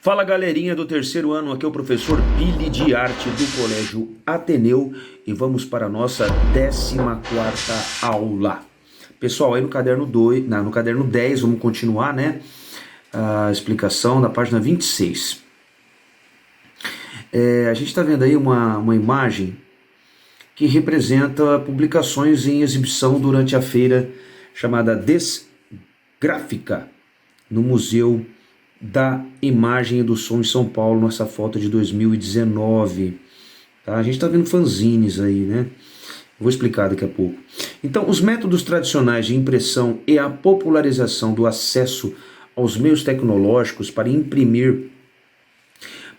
Fala galerinha do terceiro ano, aqui é o professor Billy de Arte do Colégio Ateneu e vamos para a nossa 14ª aula. Pessoal, aí no caderno 10, vamos continuar, né? A explicação da página 26. A gente está vendo aí uma imagem que representa publicações em exibição durante a feira chamada Desgráfica, no Museu da Imagem e do Som em São Paulo, nessa foto de 2019. Tá? A gente está vendo fanzines aí, né? Vou explicar daqui a pouco. Então, os métodos tradicionais de impressão e a popularização do acesso aos meios tecnológicos para imprimir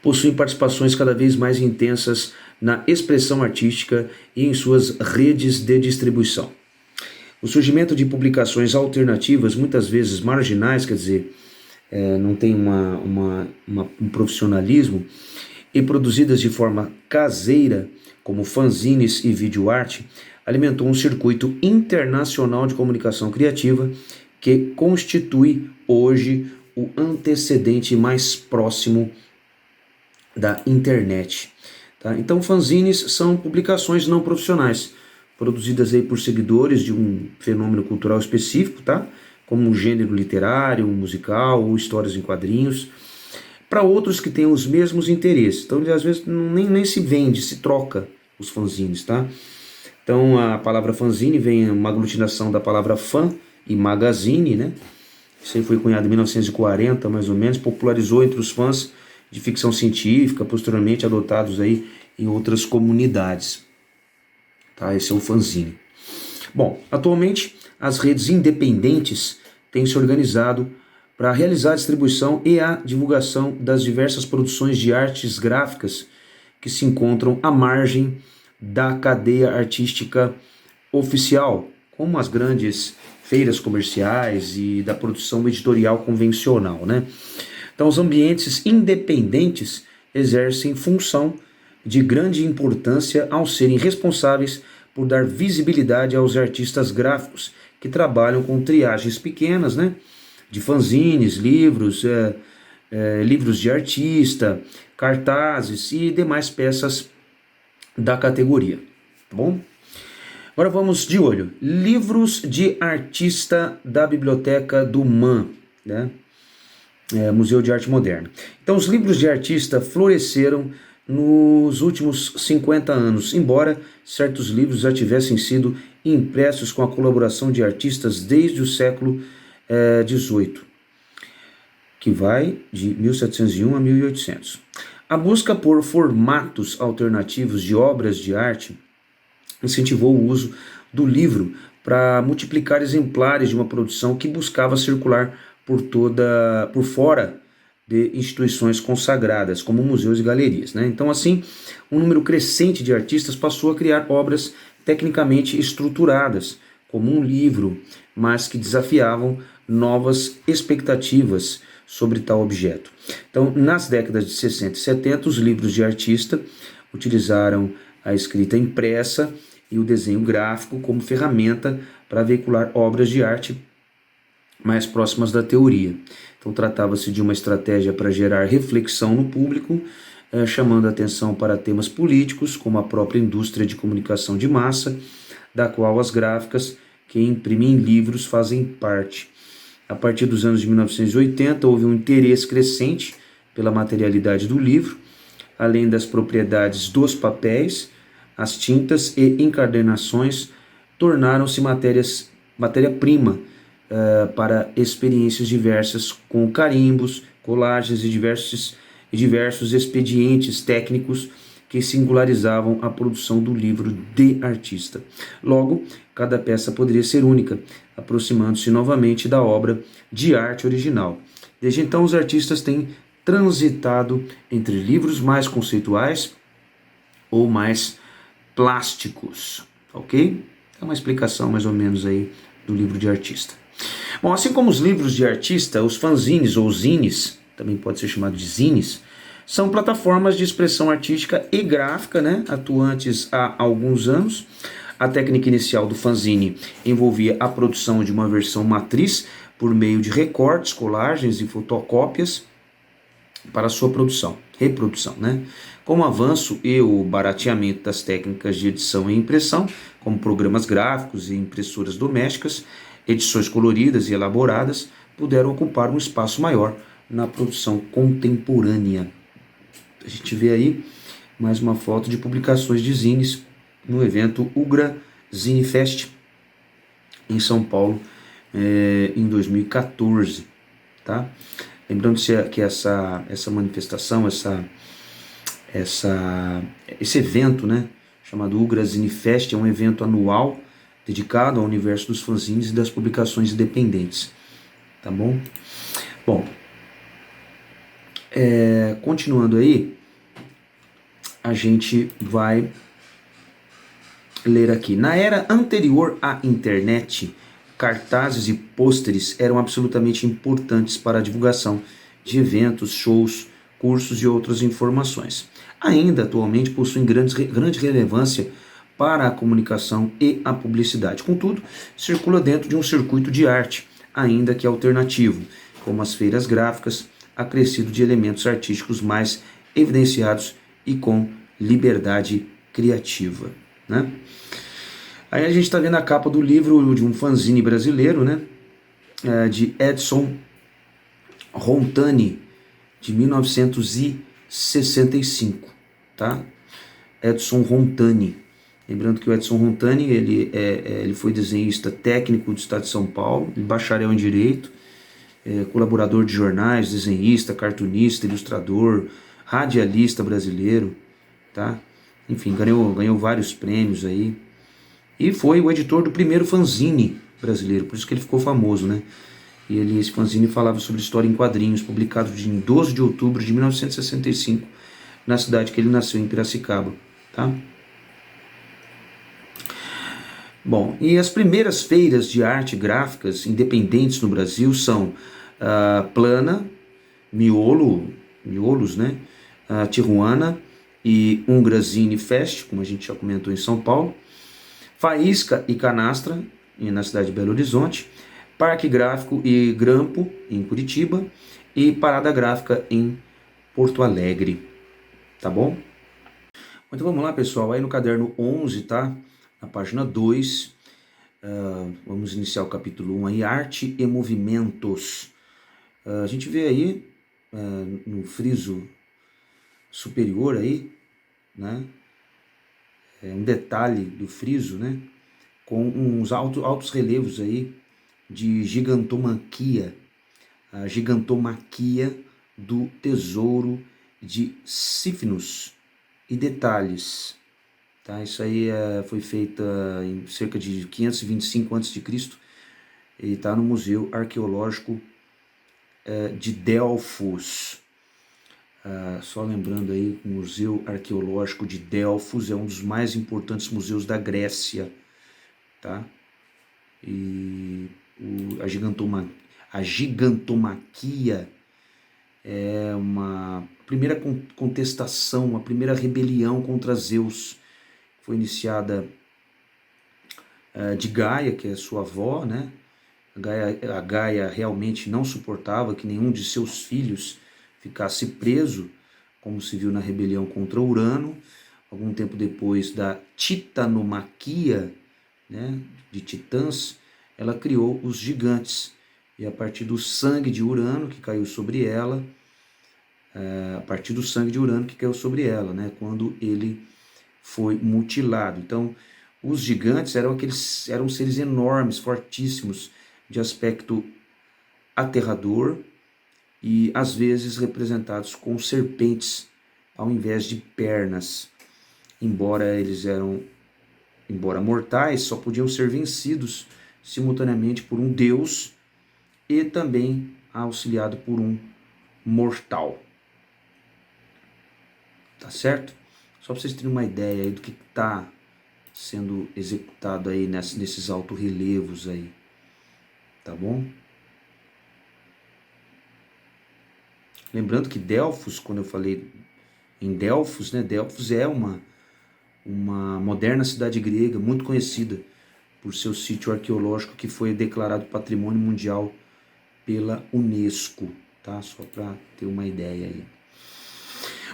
possuem participações cada vez mais intensas na expressão artística e em suas redes de distribuição. O surgimento de publicações alternativas, muitas vezes marginais, quer dizer, não tem um profissionalismo, e produzidas de forma caseira, como fanzines e videoarte, alimentou um circuito internacional de comunicação criativa que constitui hoje o antecedente mais próximo da internet. Tá? Então, fanzines são publicações não profissionais, produzidas aí por seguidores de um fenômeno cultural específico, tá? Como um gênero literário, musical ou histórias em quadrinhos, para outros que têm os mesmos interesses. Então, às vezes, nem se vende, se troca os fanzines, tá? Então, a palavra fanzine vem uma aglutinação da palavra fan e magazine, né? Isso aí foi cunhado em 1940, mais ou menos, popularizou entre os fãs de ficção científica, posteriormente adotados aí em outras comunidades. Tá? Esse é o fanzine. Bom, atualmente, as redes independentes têm se organizado para realizar a distribuição e a divulgação das diversas produções de artes gráficas que se encontram à margem da cadeia artística oficial, como as grandes feiras comerciais e da produção editorial convencional, né? Então, os ambientes independentes exercem função de grande importância ao serem responsáveis por dar visibilidade aos artistas gráficos que trabalham com triagens pequenas, né? De fanzines, livros, livros de artista, cartazes e demais peças da categoria, tá bom? Agora vamos de olho. Livros de artista da Biblioteca do MAM, né? Museu de Arte Moderna. Então, os livros de artista floresceram nos últimos 50 anos, embora certos livros já tivessem sido impressos com a colaboração de artistas desde o século XVIII, que vai de 1701 a 1800. A busca por formatos alternativos de obras de arte incentivou o uso do livro para multiplicar exemplares de uma produção que buscava circular por fora de instituições consagradas, como museus e galerias, né? Então, assim, um número crescente de artistas passou a criar obras tecnicamente estruturadas, como um livro, mas que desafiavam novas expectativas sobre tal objeto. Então, nas décadas de 60 e 70, os livros de artista utilizaram a escrita impressa e o desenho gráfico como ferramenta para veicular obras de arte mais próximas da teoria. Então, tratava-se de uma estratégia para gerar reflexão no público, chamando a atenção para temas políticos, como a própria indústria de comunicação de massa, da qual as gráficas que imprimem livros fazem parte. A partir dos anos de 1980, houve um interesse crescente pela materialidade do livro, além das propriedades dos papéis, as tintas e encadernações tornaram-se matéria-prima para experiências diversas, com carimbos, colagens e diversos expedientes técnicos que singularizavam a produção do livro de artista. Logo, cada peça poderia ser única, aproximando-se novamente da obra de arte original. Desde então, os artistas têm transitado entre livros mais conceituais ou mais plásticos, ok? É uma explicação mais ou menos aí do livro de artista. Bom, assim como os livros de artista, os fanzines ou zines, também pode ser chamado de zines, são plataformas de expressão artística e gráfica, né, atuantes há alguns anos. A técnica inicial do fanzine envolvia a produção de uma versão matriz por meio de recortes, colagens e fotocópias para a sua reprodução, né? Com o avanço e o barateamento das técnicas de edição e impressão, como programas gráficos e impressoras domésticas, edições coloridas e elaboradas puderam ocupar um espaço maior na produção contemporânea. A gente vê aí mais uma foto de publicações de zines no evento Ugra Zine Fest em São Paulo em 2014, tá? Lembrando-se que essa manifestação, esse evento, né, chamado Ugra Zine Fest, é um evento anual dedicado ao universo dos fanzines e das publicações independentes, tá bom? Bom, continuando aí, a gente vai ler aqui. Na era anterior à internet, cartazes e pôsteres eram absolutamente importantes para a divulgação de eventos, shows, cursos e outras informações. Ainda atualmente possuem grande relevância para a comunicação e a publicidade. Contudo, circula dentro de um circuito de arte, ainda que alternativo, como as feiras gráficas, acrescido de elementos artísticos mais evidenciados e com liberdade criativa, né? Aí a gente está vendo a capa do livro de um fanzine brasileiro, né? De Edson Rontani, de 1965, tá? Edson Rontani. Lembrando que o Edson Rontani, ele foi desenhista técnico do estado de São Paulo, bacharel em Direito, colaborador de jornais, desenhista, cartunista, ilustrador, radialista brasileiro, tá? Enfim, ganhou vários prêmios aí. E foi o editor do primeiro fanzine brasileiro, por isso que ele ficou famoso, né? E esse fanzine falava sobre história em quadrinhos, publicado em 12 de outubro de 1965, na cidade que ele nasceu, em Piracicaba, tá? Bom, e as primeiras feiras de arte gráficas independentes no Brasil são Plana, Miolos, né? Tijuana e Ugra Zine Fest, como a gente já comentou, em São Paulo. Faísca e Canastra, na cidade de Belo Horizonte, Parque Gráfico e Grampo, em Curitiba, e Parada Gráfica em Porto Alegre, tá bom? Então vamos lá, pessoal, aí no caderno 11, tá? Na página 2, vamos iniciar o capítulo 1 aí, Arte e Movimentos. A gente vê aí, no friso superior aí, né? Um detalhe do friso, né, com uns altos relevos aí de gigantomaquia, a gigantomaquia do tesouro de Sífinos e detalhes, tá? Isso aí foi feita em cerca de 525 a.C. e está no Museu Arqueológico de Delfos. Só lembrando aí, o Museu Arqueológico de Delfos é um dos mais importantes museus da Grécia, tá? E a gigantomaquia é uma primeira contestação, uma primeira rebelião contra Zeus. Foi iniciada de Gaia, que é sua avó, né? A Gaia realmente não suportava que nenhum de seus filhos ficasse preso, como se viu na rebelião contra Urano. Algum tempo depois da titanomaquia, né, de titãs, ela criou os gigantes. E a partir do sangue de Urano que caiu sobre ela, né, quando ele foi mutilado. Então, os gigantes eram seres enormes, fortíssimos, de aspecto aterrador, e às vezes representados com serpentes ao invés de pernas. Embora mortais, só podiam ser vencidos simultaneamente por um deus e também auxiliado por um mortal. Tá certo? Só para vocês terem uma ideia aí do que está sendo executado aí nesses alto-relevos aí. Tá bom? Lembrando que Delfos, quando eu falei em Delfos, né? Delfos é uma moderna cidade grega muito conhecida por seu sítio arqueológico que foi declarado Patrimônio Mundial pela Unesco, tá? Só para ter uma ideia aí.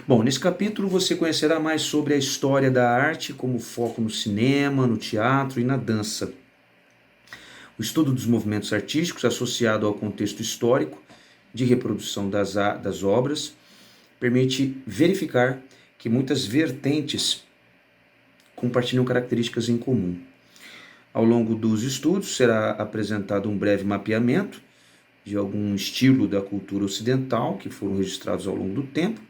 Bom, nesse capítulo você conhecerá mais sobre a história da arte como foco no cinema, no teatro e na dança. O estudo dos movimentos artísticos associado ao contexto histórico de reprodução das obras permite verificar que muitas vertentes compartilham características em comum. Ao longo dos estudos será apresentado um breve mapeamento de algum estilo da cultura ocidental que foram registrados ao longo do tempo.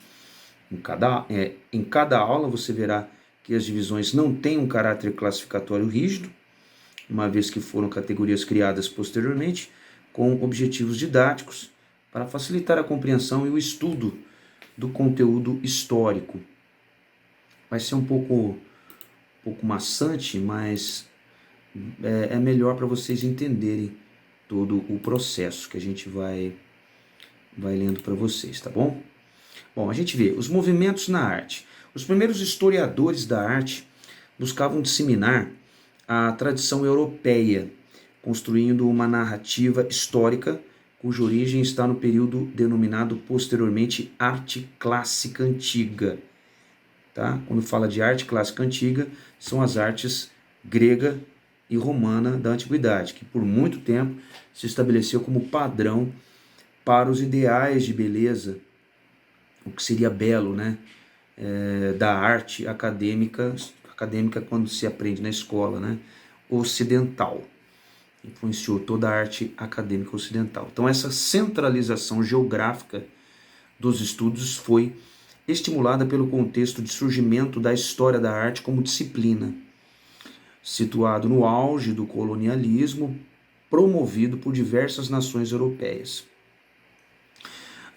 Em cada aula você verá que as divisões não têm um caráter classificatório rígido, uma vez que foram categorias criadas posteriormente com objetivos didáticos para facilitar a compreensão e o estudo do conteúdo histórico. Vai ser um pouco maçante, mas é melhor para vocês entenderem todo o processo que a gente vai lendo para vocês, tá bom? Bom, a gente vê os movimentos na arte. Os primeiros historiadores da arte buscavam disseminar a tradição europeia, construindo uma narrativa histórica cuja origem está no período denominado posteriormente arte clássica antiga. Tá? Quando fala de arte clássica antiga, são as artes grega e romana da antiguidade, que por muito tempo se estabeleceu como padrão para os ideais de beleza, o que seria belo, né? Da arte acadêmica quando se aprende na escola, né? Ocidental. Influenciou toda a arte acadêmica ocidental. Então essa centralização geográfica dos estudos foi estimulada pelo contexto de surgimento da história da arte como disciplina, situado no auge do colonialismo promovido por diversas nações europeias.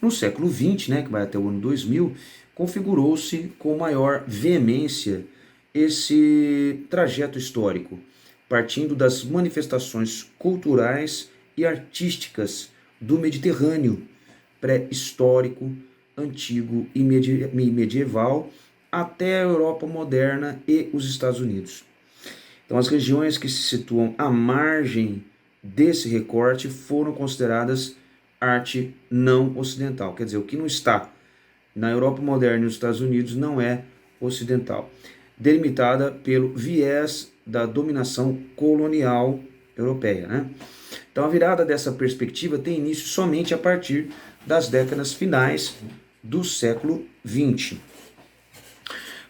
No século XX, né, que vai até o ano 2000, configurou-se com maior veemência esse trajeto histórico, partindo das manifestações culturais e artísticas do Mediterrâneo pré-histórico, antigo e medieval, até a Europa moderna e os Estados Unidos. Então, as regiões que se situam à margem desse recorte foram consideradas arte não ocidental. Quer dizer, o que não está na Europa moderna e nos Estados Unidos não é ocidental. Delimitada pelo viés da dominação colonial europeia, né? Então, a virada dessa perspectiva tem início somente a partir das décadas finais do século XX.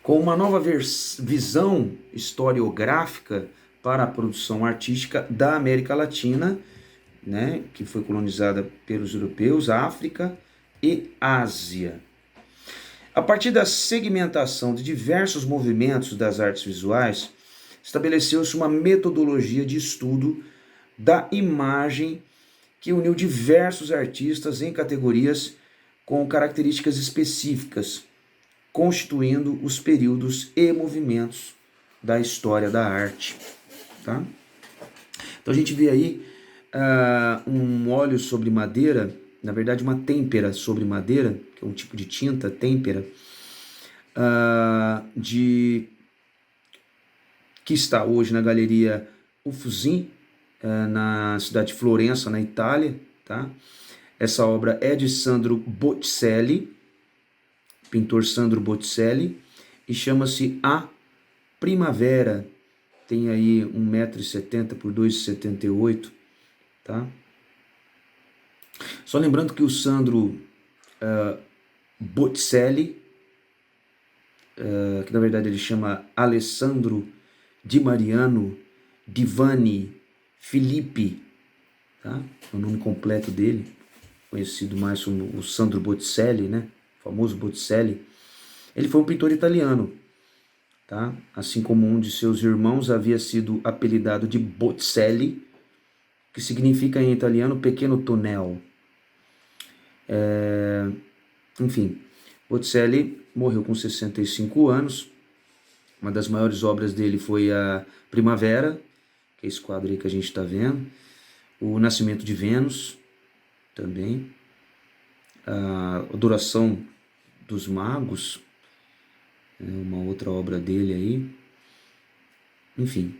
Com uma nova visão historiográfica para a produção artística da América Latina, né, que foi colonizada pelos europeus, África e Ásia. A partir da segmentação de diversos movimentos das artes visuais, estabeleceu-se uma metodologia de estudo da imagem que uniu diversos artistas em categorias com características específicas, constituindo os períodos e movimentos da história da arte. Tá? Então a gente vê aí um óleo sobre madeira, na verdade uma têmpera sobre madeira, que é um tipo de tinta, têmpera, que está hoje na Galeria Uffizi, na cidade de Florença, na Itália. Tá? Essa obra é de Sandro Botticelli, pintor Sandro Botticelli, e chama-se A Primavera. Tem aí 1,70 m por 2,78 m, tá? Só lembrando que o Sandro Botticelli, que na verdade ele chama Alessandro Di Mariano Divani Filippi, tá? É o nome completo dele, conhecido mais como o Sandro Botticelli, né? O famoso Botticelli. Ele foi um pintor italiano, tá? Assim como um de seus irmãos havia sido apelidado de Botticelli, que significa em italiano pequeno tonel. Enfim, Botticelli morreu com 65 anos. Uma das maiores obras dele foi a Primavera, que é esse quadro aí que a gente está vendo. O Nascimento de Vênus, também. A Adoração dos Magos, uma outra obra dele aí. Enfim,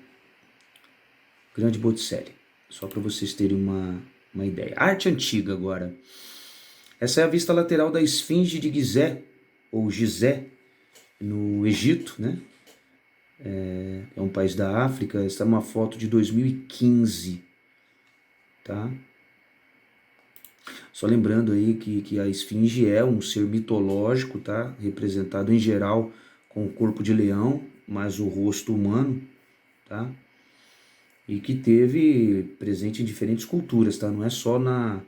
grande Botticelli. Só para vocês terem uma ideia. Arte antiga agora. Essa é a vista lateral da esfinge de Gizé, ou Gizé, no Egito, né? É um país da África. Essa é uma foto de 2015, tá? Só lembrando aí que a esfinge é um ser mitológico, tá? Representado em geral com o corpo de leão, mas o rosto humano, tá? E que teve presente em diferentes culturas, tá? Não é só na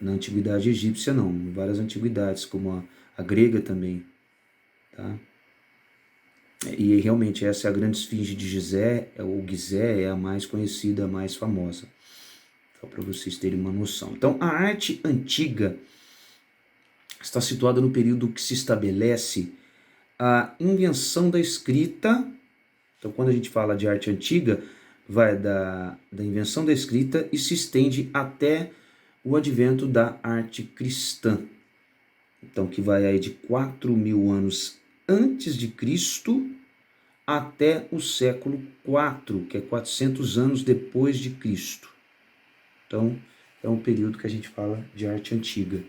antiguidade egípcia, não. Em várias antiguidades, como a grega também, tá? E realmente essa é a grande esfinge de Gizé, ou Gizé é a mais conhecida, a mais famosa. Só para vocês terem uma noção. Então, a arte antiga está situada no período que se estabelece a invenção da escrita. Então, quando a gente fala de arte antiga, vai da invenção da escrita e se estende até o advento da arte cristã. Então, que vai aí de 4.000 anos antes de Cristo até o século IV, que é 400 anos depois de Cristo. Então, é um período que a gente fala de arte antiga.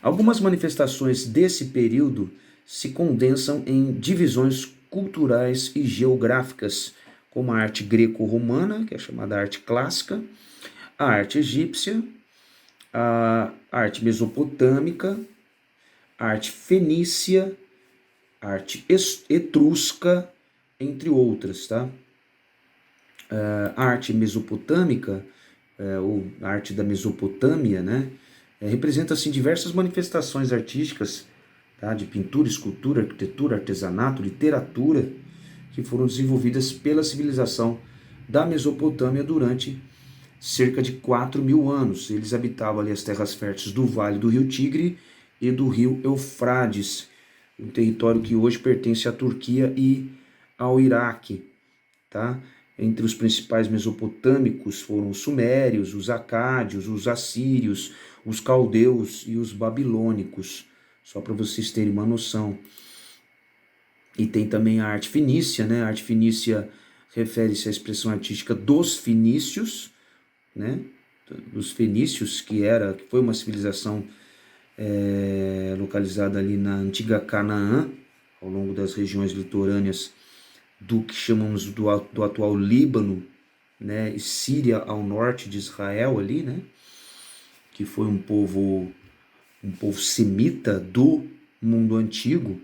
Algumas manifestações desse período se condensam em divisões culturais e geográficas, como a arte greco-romana, que é chamada arte clássica, a arte egípcia, a arte mesopotâmica, a arte fenícia, a arte etrusca, entre outras, tá? A arte mesopotâmica, ou a arte da Mesopotâmia, né? Representa assim, diversas manifestações artísticas, tá? De pintura, escultura, arquitetura, artesanato, literatura, que foram desenvolvidas pela civilização da Mesopotâmia durante cerca de 4.000 anos. Eles habitavam ali as terras férteis do Vale do Rio Tigre e do Rio Eufrates, um território que hoje pertence à Turquia e ao Iraque, tá? Entre os principais mesopotâmicos foram os sumérios, os acádios, os assírios, os caldeus e os babilônicos, só para vocês terem uma noção. E tem também a arte fenícia, né? A arte fenícia refere-se à expressão artística dos fenícios, né? Dos fenícios, que foi uma civilização localizada ali na antiga Canaã, ao longo das regiões litorâneas do que chamamos do atual Líbano, né, e Síria ao norte de Israel ali, né, que foi um povo semita do mundo antigo,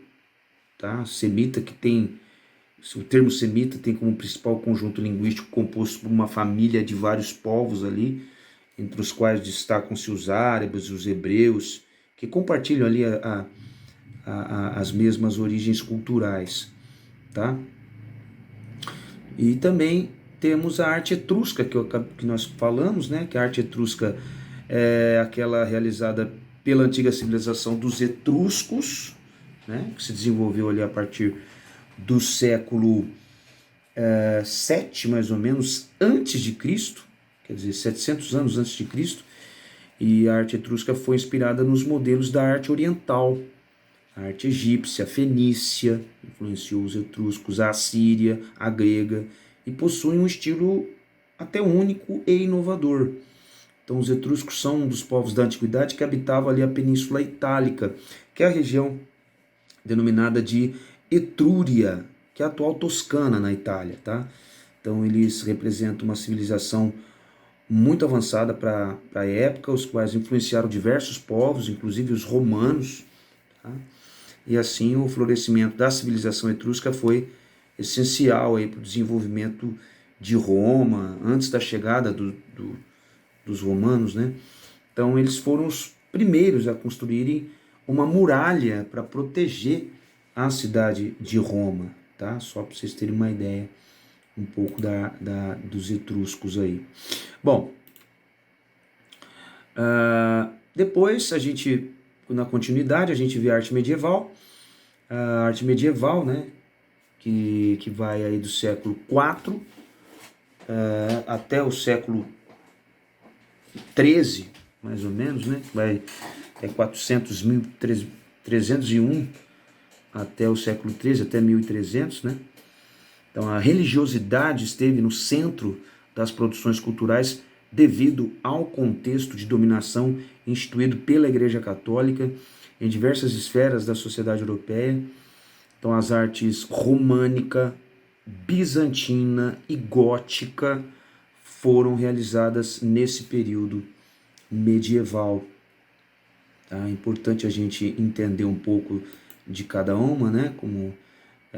tá? Semita que tem, o termo semita tem como principal conjunto linguístico composto por uma família de vários povos ali, entre os quais destacam-se os árabes, os hebreus, que compartilham ali as mesmas origens culturais, tá? E também temos a arte etrusca, que nós falamos, né? Que a arte etrusca é aquela realizada pela antiga civilização dos etruscos, né? Que se desenvolveu ali a partir do século VII, mais ou menos, antes de Cristo, quer dizer, 700 anos antes de Cristo, e a arte etrusca foi inspirada nos modelos da arte oriental, a arte egípcia, a fenícia, influenciou os etruscos, a assíria, a grega, e possui um estilo até único e inovador. Então os etruscos são um dos povos da antiguidade que habitavam ali a Península Itálica, que é a região denominada de Etrúria, que é a atual Toscana na Itália, tá? Então eles representam uma civilização muito avançada para a época, os quais influenciaram diversos povos, inclusive os romanos, tá? E assim o florescimento da civilização etrusca foi essencial para o desenvolvimento de Roma, antes da chegada dos romanos, né? Então eles foram os primeiros a construírem uma muralha para proteger a cidade de Roma, tá? Só para vocês terem uma ideia um pouco dos etruscos aí. Bom, depois a gente, na continuidade, a gente vê a arte medieval. A arte medieval, né, que vai aí do século IV até o século XIII, mais ou menos, né, que vai 301 até o século XIII, até 1300, né. Então a religiosidade esteve no centro das produções culturais devido ao contexto de dominação instituído pela Igreja Católica em diversas esferas da sociedade europeia. Então, as artes românica, bizantina e gótica foram realizadas nesse período medieval. Tá? É importante a gente entender um pouco de cada uma, né? Como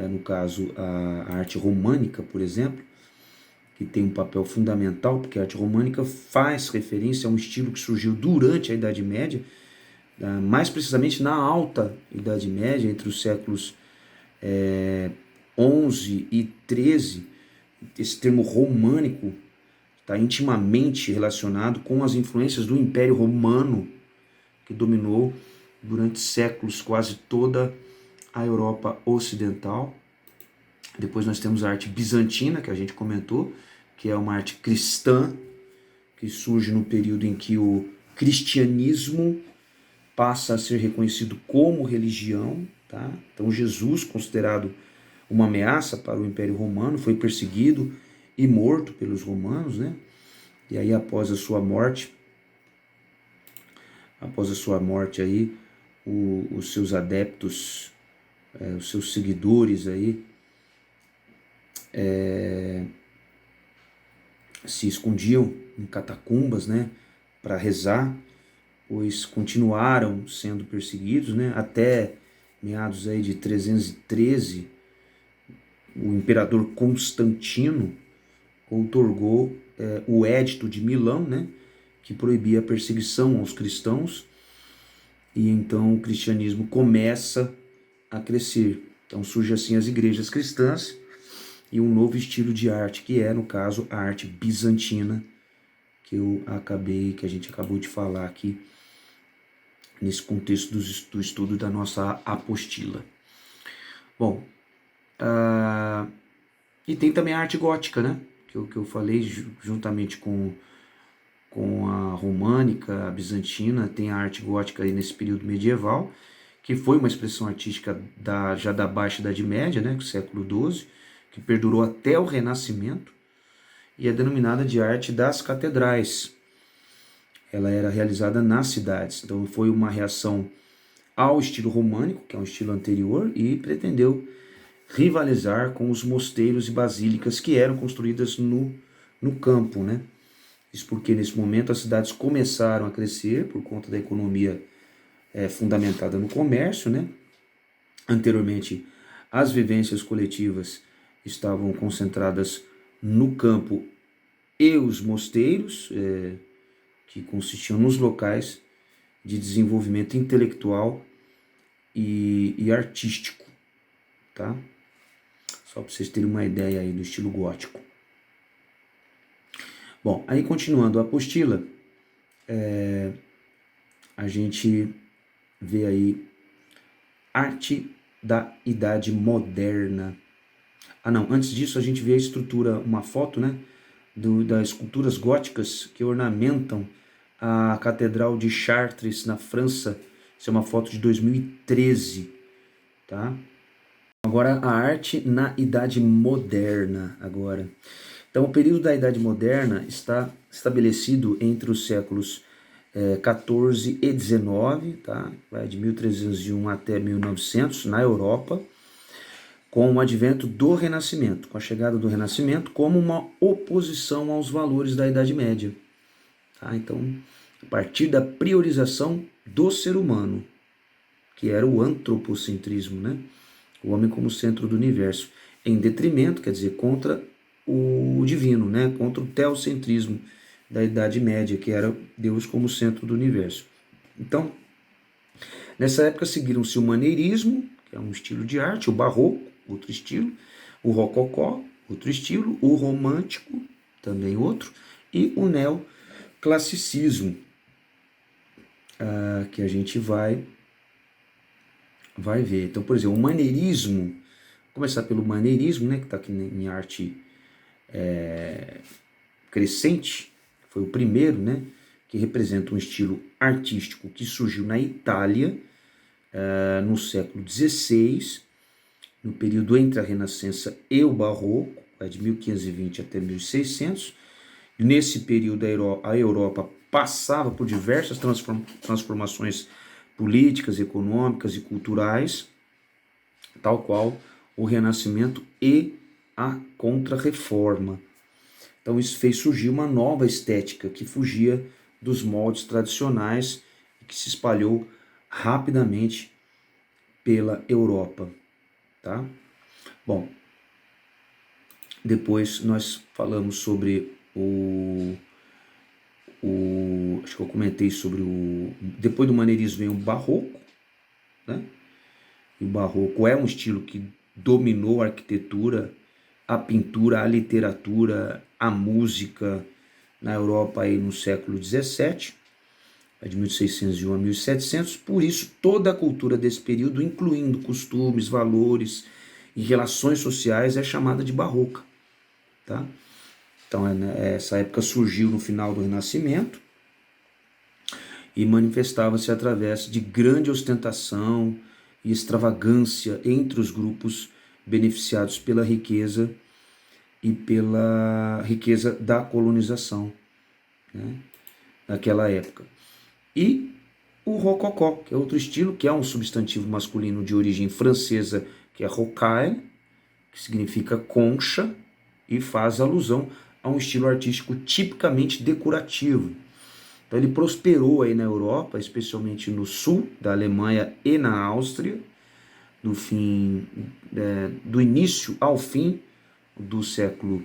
no caso a arte românica, por exemplo, que tem um papel fundamental, porque a arte românica faz referência a um estilo que surgiu durante a Idade Média, mais precisamente na Alta Idade Média, entre os séculos 11 e 13. Esse termo românico está intimamente relacionado com as influências do Império Romano, que dominou durante séculos quase toda a Europa Ocidental. Depois nós temos a arte bizantina, que a gente comentou, que é uma arte cristã, que surge no período em que o cristianismo passa a ser reconhecido como religião. Tá? Então Jesus, considerado uma ameaça para o Império Romano, foi perseguido e morto pelos romanos, né? E aí após a sua morte aí, os seus adeptos, os seus seguidores aí, se escondiam em catacumbas, né, para rezar, pois continuaram sendo perseguidos, né, até meados aí de 313, o imperador Constantino outorgou o Edito de Milão, né, que proibia a perseguição aos cristãos, e então o cristianismo começa a crescer. Então surgem assim as igrejas cristãs e um novo estilo de arte, que é, no caso, a arte bizantina, que a gente acabou de falar aqui, nesse contexto do estudo da nossa apostila. Bom, e tem também a arte gótica, né? Que eu falei, juntamente com a românica, a bizantina, tem a arte gótica aí nesse período medieval, que foi uma expressão artística já da Baixa Idade Média, né, do século XII, que perdurou até o Renascimento, e é denominada de arte das catedrais. Ela era realizada nas cidades, então foi uma reação ao estilo românico, que é um estilo anterior, e pretendeu rivalizar com os mosteiros e basílicas que eram construídas no campo, né? Isso porque nesse momento as cidades começaram a crescer por conta da economia fundamentada no comércio, né? Anteriormente, as vivências coletivas estavam concentradas no campo e os mosteiros, que consistiam nos locais de desenvolvimento intelectual e artístico, tá? Só para vocês terem uma ideia aí do estilo gótico. Bom, aí continuando a apostila, a gente vê aí arte da Idade Moderna. Não, antes disso a gente vê a estrutura, uma foto, né, das esculturas góticas que ornamentam a Catedral de Chartres, na França. Isso é uma foto de 2013, tá? Agora a arte na Idade Moderna agora. Então o período da Idade Moderna está estabelecido entre os séculos 14 e 19, tá? Vai de 1301 até 1900 na Europa, com o advento do Renascimento, com a chegada do Renascimento como uma oposição aos valores da Idade Média. Tá? Então, a partir da priorização do ser humano, que era o antropocentrismo, né? O homem como centro do universo, em detrimento, quer dizer, contra o divino, né? Contra o teocentrismo da Idade Média, que era Deus como centro do universo. Então, nessa época seguiram-se o maneirismo, que é um estilo de arte, o barroco, outro estilo, o rococó, outro estilo, o romântico, também outro, e o neoclassicismo, que a gente vai ver. Então, por exemplo, o maneirismo, vou começar pelo maneirismo, né, que está aqui em arte crescente, foi o primeiro, né, que representa um estilo artístico que surgiu na Itália no século XVI, no período entre a Renascença e o Barroco, de 1520 até 1600, Nesse período, a Europa passava por diversas transformações políticas, econômicas e culturais, tal qual o Renascimento e a Contra-Reforma. Então isso fez surgir uma nova estética que fugia dos moldes tradicionais e que se espalhou rapidamente pela Europa, tá? Bom, depois nós falamos sobre acho que eu comentei sobre depois do maneirismo vem o barroco, né? E o barroco é um estilo que dominou a arquitetura, a pintura, a literatura, a música na Europa aí no século XVII, de 1601 a 1700. Por isso, toda a cultura desse período, incluindo costumes, valores e relações sociais, é chamada de barroca, tá? Então, essa época surgiu no final do Renascimento e manifestava-se através de grande ostentação e extravagância entre os grupos beneficiados pela riqueza e pela riqueza da colonização, né, naquela época. E o rococó, que é outro estilo, que é um substantivo masculino de origem francesa, que é rocaille, que significa concha, e faz alusão a um estilo artístico tipicamente decorativo. Então ele prosperou aí na Europa, especialmente no sul da Alemanha e na Áustria, do início ao fim do século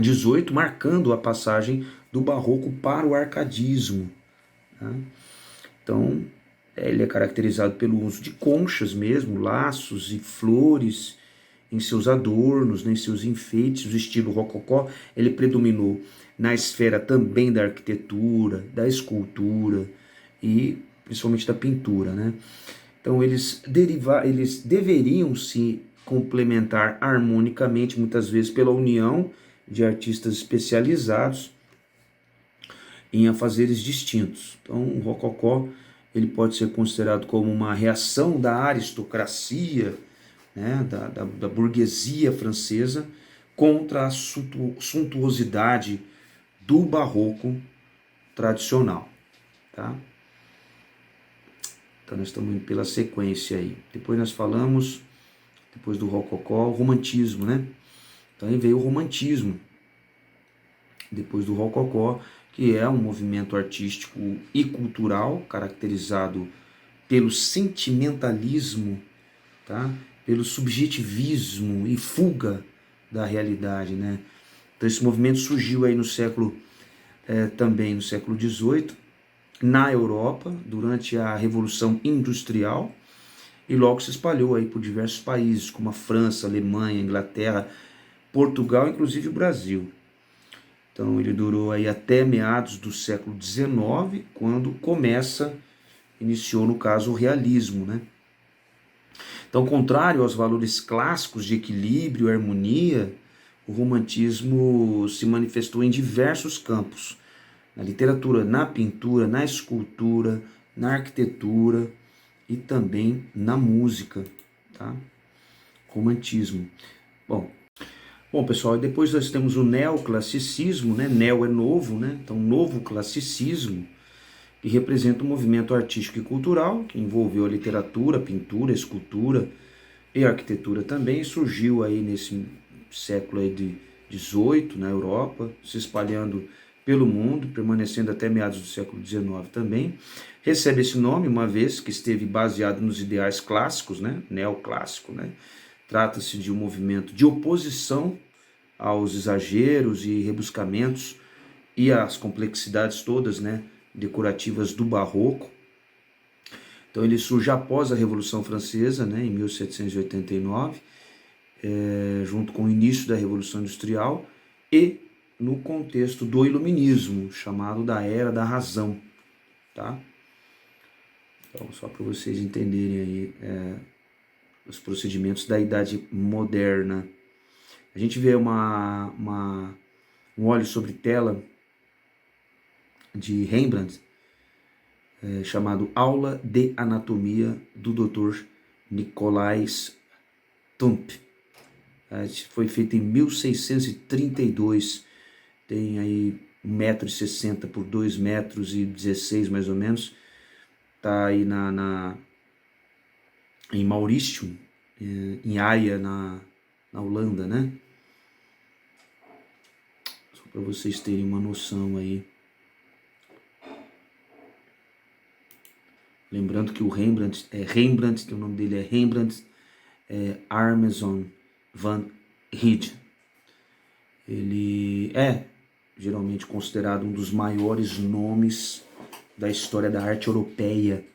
XVIII, marcando a passagem do barroco para o arcadismo, né? Então ele é caracterizado pelo uso de conchas mesmo, laços e flores em seus adornos, em seus enfeites. O estilo rococó ele predominou na esfera também da arquitetura, da escultura e principalmente da pintura, né? Então eles deveriam se complementar harmonicamente, muitas vezes pela união de artistas especializados em afazeres distintos. Então o rococó ele pode ser considerado como uma reação da aristocracia, né, da burguesia francesa contra a suntuosidade do barroco tradicional, tá? Então nós estamos indo pela sequência aí. Depois nós falamos, depois do rococó, o romantismo, né? Então aí veio o romantismo, depois do rococó, que é um movimento artístico e cultural caracterizado pelo sentimentalismo, tá? Pelo subjetivismo e fuga da realidade, né? Então esse movimento surgiu aí no século, também no século XVIII, na Europa, durante a Revolução Industrial, e logo se espalhou aí por diversos países, como a França, a Alemanha, a Inglaterra, Portugal, inclusive o Brasil. Então ele durou aí até meados do século XIX, quando iniciou no caso o realismo, né? Então, contrário aos valores clássicos de equilíbrio e harmonia, o romantismo se manifestou em diversos campos, na literatura, na pintura, na escultura, na arquitetura e também na música, tá? Romantismo. Bom, pessoal, depois nós temos o neoclassicismo, né? Neo é novo, né? Então, novo classicismo, que representa um movimento artístico e cultural que envolveu a literatura, pintura, escultura e arquitetura também. Surgiu aí nesse século aí de 18 na Europa, se espalhando pelo mundo, permanecendo até meados do século XIX também. Recebe esse nome uma vez que esteve baseado nos ideais clássicos, né? Neoclássico, né? Trata-se de um movimento de oposição aos exageros e rebuscamentos e às complexidades todas, né, decorativas do barroco. Então ele surge após a Revolução Francesa, né, em 1789, junto com o início da Revolução Industrial e no contexto do Iluminismo, chamado da Era da Razão, tá? Então, só para vocês entenderem aí os procedimentos da Idade Moderna. A gente vê um óleo sobre tela de Rembrandt, chamado Aula de Anatomia do Dr. Nicolais Tump. Foi feito em 1632. tem aí 1,60 m por 2,16 m mais ou menos. Está aí em Mauritius, em Haia, na Holanda, né? Só para vocês terem uma noção aí. Lembrando que o Rembrandt, que o nome dele é Rembrandt Armezon van Rijn. Ele é geralmente considerado um dos maiores nomes da história da arte europeia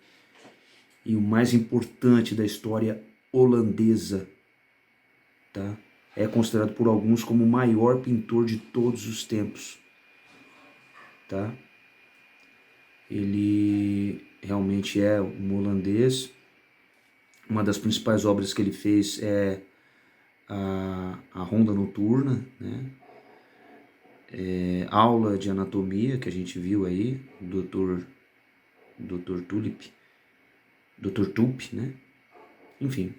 e o mais importante da história holandesa, tá? É considerado por alguns como o maior pintor de todos os tempos, tá? Ele realmente é um holandês. Uma das principais obras que ele fez é a Ronda Noturna, né? Aula de Anatomia, que a gente viu aí, Dr. Tulip, né? Enfim,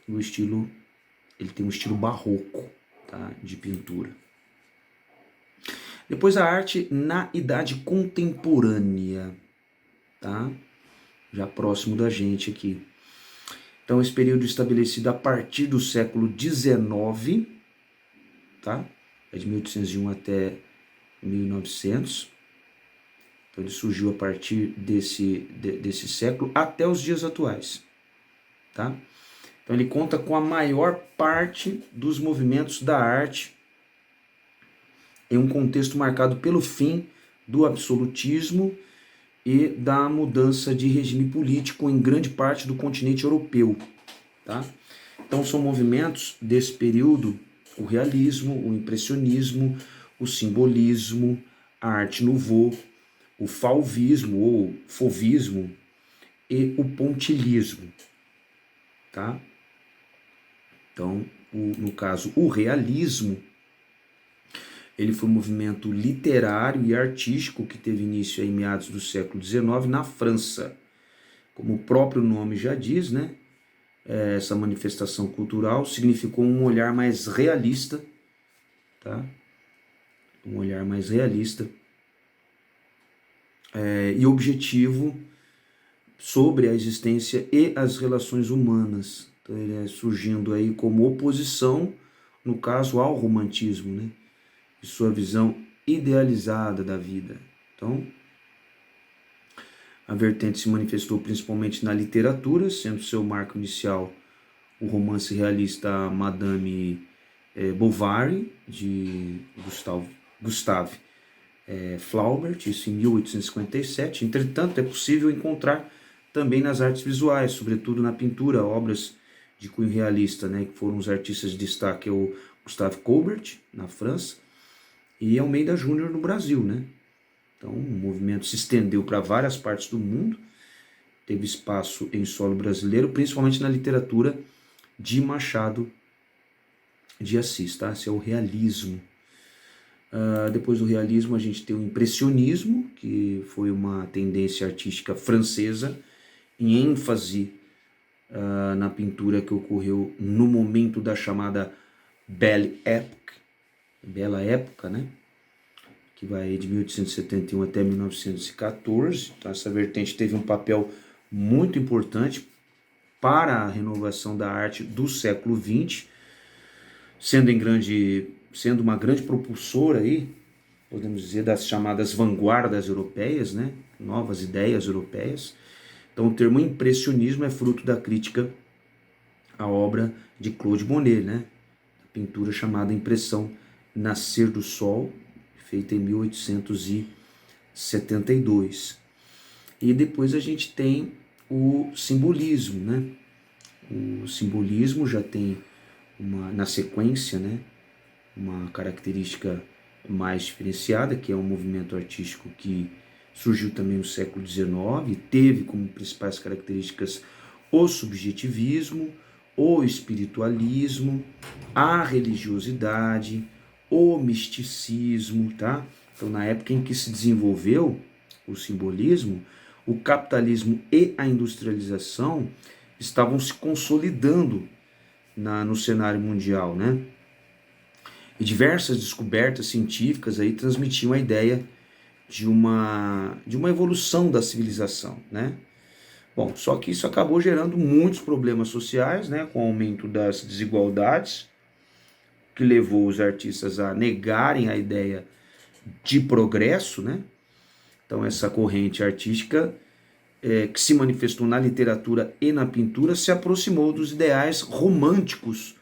ele tem um estilo barroco, tá? De pintura. Depois a arte na Idade Contemporânea, tá? Já próximo da gente aqui. Então, esse período estabelecido a partir do século XIX, tá? É de 1801 até 1900. Então, ele surgiu a partir desse século até os dias atuais, tá? Então, ele conta com a maior parte dos movimentos da arte em um contexto marcado pelo fim do absolutismo e da mudança de regime político em grande parte do continente europeu, tá? Então são movimentos desse período: o realismo, o impressionismo, o simbolismo, a arte nouveau, o fauvismo ou fauvismo e o pontilhismo, tá? Então, no caso, o realismo, ele foi um movimento literário e artístico que teve início em meados do século XIX na França. Como o próprio nome já diz, né? Essa manifestação cultural significou um olhar mais realista, tá? Um olhar mais realista e objetivo sobre a existência e as relações humanas. Então, ele é surgindo aí como oposição, no caso, ao romantismo, né? E sua visão idealizada da vida. Então, a vertente se manifestou principalmente na literatura, sendo seu marco inicial o romance realista Madame Bovary, de Gustave Flaubert, isso em 1857. Entretanto, é possível encontrar também nas artes visuais, sobretudo na pintura, obras de cunho realista, né, que foram os artistas de destaque, o Gustave Courbet, na França, e Almeida Júnior no Brasil, né? Então, o movimento se estendeu para várias partes do mundo, teve espaço em solo brasileiro, principalmente na literatura de Machado de Assis, tá? Esse é o realismo. Depois do realismo, a gente tem o impressionismo, que foi uma tendência artística francesa, em ênfase na pintura que ocorreu no momento da chamada Belle Époque, Bela Época, né? Que vai de 1871 até 1914. Então, essa vertente teve um papel muito importante para a renovação da arte do século XX, sendo uma grande propulsora aí, podemos dizer, das chamadas vanguardas europeias, né? Novas ideias europeias. Então, o termo impressionismo é fruto da crítica à obra de Claude Monet, né? A pintura chamada Impressão Nascer do Sol, feita em 1872. E depois a gente tem o simbolismo, né? O simbolismo já tem na sequência, né, uma característica mais diferenciada, que é um movimento artístico que surgiu também no século XIX, teve como principais características o subjetivismo, o espiritualismo, a religiosidade, o misticismo, tá? Então, na época em que se desenvolveu o simbolismo, o capitalismo e a industrialização estavam se consolidando no cenário mundial, né? E diversas descobertas científicas aí transmitiam a ideia de uma evolução da civilização, né? Bom, só que isso acabou gerando muitos problemas sociais, né, com o aumento das desigualdades, que levou os artistas a negarem a ideia de progresso, né? Então essa corrente artística que se manifestou na literatura e na pintura se aproximou dos ideais românticos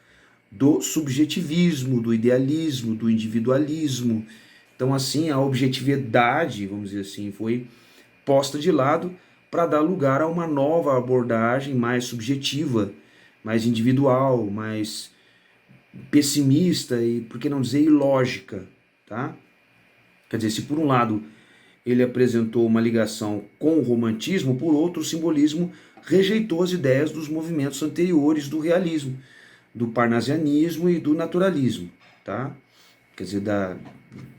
do subjetivismo, do idealismo, do individualismo. Então assim, a objetividade, vamos dizer assim, foi posta de lado para dar lugar a uma nova abordagem mais subjetiva, mais individual, mais pessimista e, por que não dizer, ilógica, tá? Quer dizer, se por um lado ele apresentou uma ligação com o romantismo, por outro, o simbolismo rejeitou as ideias dos movimentos anteriores do realismo, do parnasianismo e do naturalismo, tá? Quer dizer,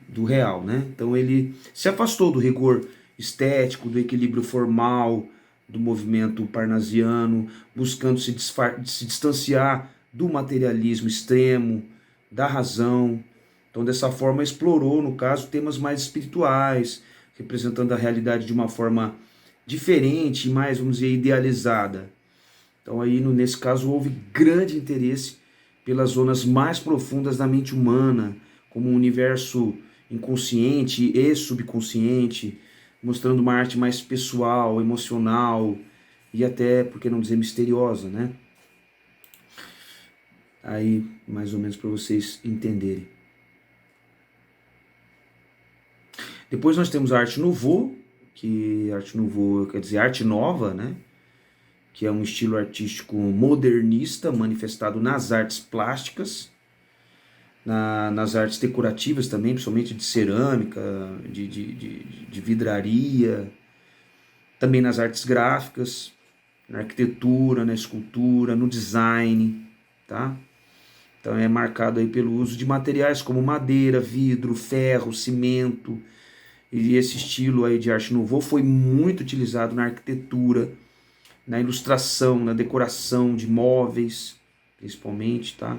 do real, né? Então ele se afastou do rigor estético, do equilíbrio formal, do movimento parnasiano, buscando se distanciar do materialismo extremo, da razão. Então, dessa forma, explorou, no caso, temas mais espirituais, representando a realidade de uma forma diferente, mais, vamos dizer, idealizada. Então, aí, nesse caso, houve grande interesse pelas zonas mais profundas da mente humana, como o universo inconsciente e subconsciente, mostrando uma arte mais pessoal, emocional e até, por que não dizer, misteriosa, né? Aí, mais ou menos para vocês entenderem. Depois nós temos a Arte Nouveau, que Arte Nouveau quer dizer arte nova, né? Que é um estilo artístico modernista manifestado nas artes plásticas, nas artes decorativas também, principalmente de cerâmica, de vidraria, também nas artes gráficas, na arquitetura, na escultura, no design, tá? Então é marcado aí pelo uso de materiais como madeira, vidro, ferro, cimento. E esse estilo aí de arte nouveau foi muito utilizado na arquitetura, na ilustração, na decoração de móveis, principalmente, tá?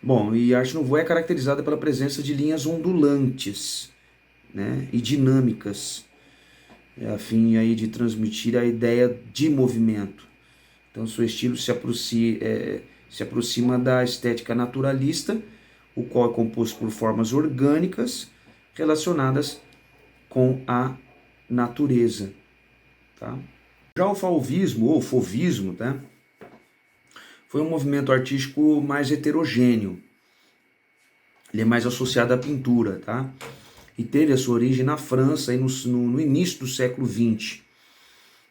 Bom, e a arte nouveau é caracterizada pela presença de linhas ondulantes, né, e dinâmicas, a fim aí de transmitir a ideia de movimento. Então, seu estilo se aproxima da estética naturalista, o qual é composto por formas orgânicas relacionadas com a natureza. Tá? Já o fauvismo, ou fauvismo, tá? Foi um movimento artístico mais heterogêneo. Ele é mais associado à pintura, tá? E teve a sua origem na França aí no início do século XX.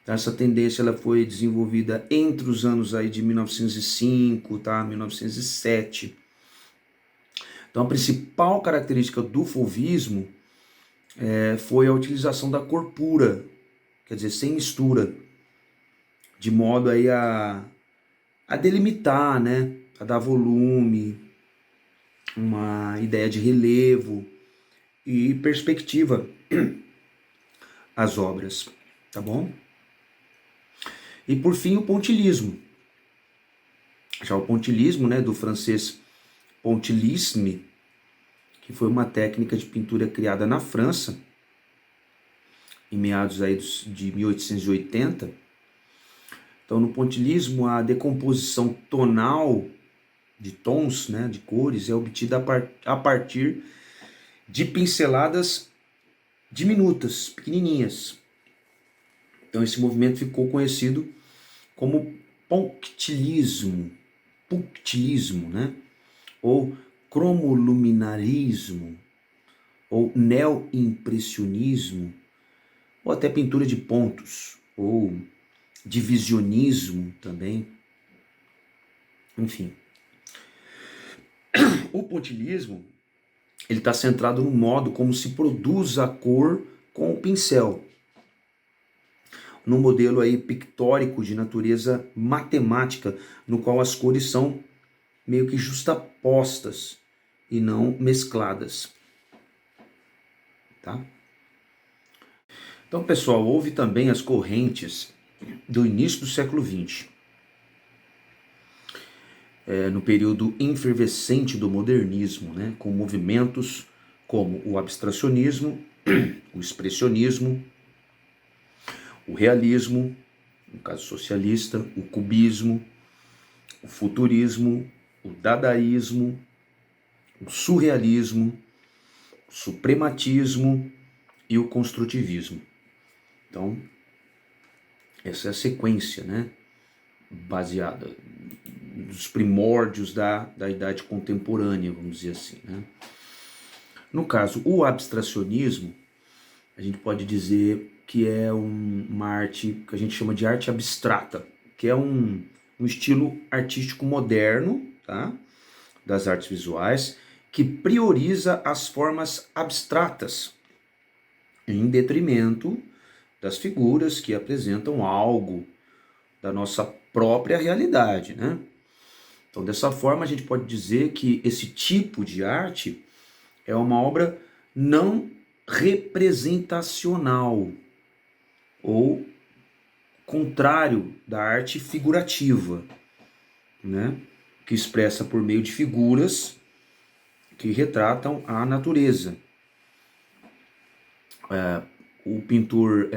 Essa tendência ela foi desenvolvida entre os anos aí de 1905, tá? 1907. Então a principal característica do fauvismo foi a utilização da cor pura, quer dizer, sem mistura, de modo aí a delimitar, né? A dar volume, uma ideia de relevo e perspectiva às obras, tá bom? E por fim o pontilhismo. Já o pontilhismo, né, do francês pontillisme, que foi uma técnica de pintura criada na França em meados aí de 1880. Então no pontilhismo a decomposição tonal de tons, né, de cores é obtida a partir de pinceladas diminutas, pequenininhas. Então esse movimento ficou conhecido como punctilismo, né? Ou cromoluminarismo, ou neoimpressionismo, ou até pintura de pontos, ou divisionismo também. Enfim. O pontilhismo ele está centrado no modo como se produz a cor com o pincel, no modelo aí pictórico de natureza matemática, no qual as cores são meio que justapostas e não mescladas. Tá? Então, pessoal, houve também as correntes do início do século XX. no período efervescente do modernismo, né, com movimentos como o abstracionismo, o expressionismo, o realismo, no caso socialista, o cubismo, o futurismo, o dadaísmo, o surrealismo, o suprematismo e o construtivismo. Então, essa é a sequência, né, baseada nos primórdios da idade contemporânea, vamos dizer assim, né? No caso, o abstracionismo, a gente pode dizer que é uma arte que a gente chama de arte abstrata, que é um estilo artístico moderno, tá? Das artes visuais, que prioriza as formas abstratas, em detrimento das figuras que apresentam algo da nossa própria realidade, né? Então, dessa forma, a gente pode dizer que esse tipo de arte é uma obra não representacional, ou contrário da arte figurativa, né? Que expressa por meio de figuras que retratam a natureza. O pintor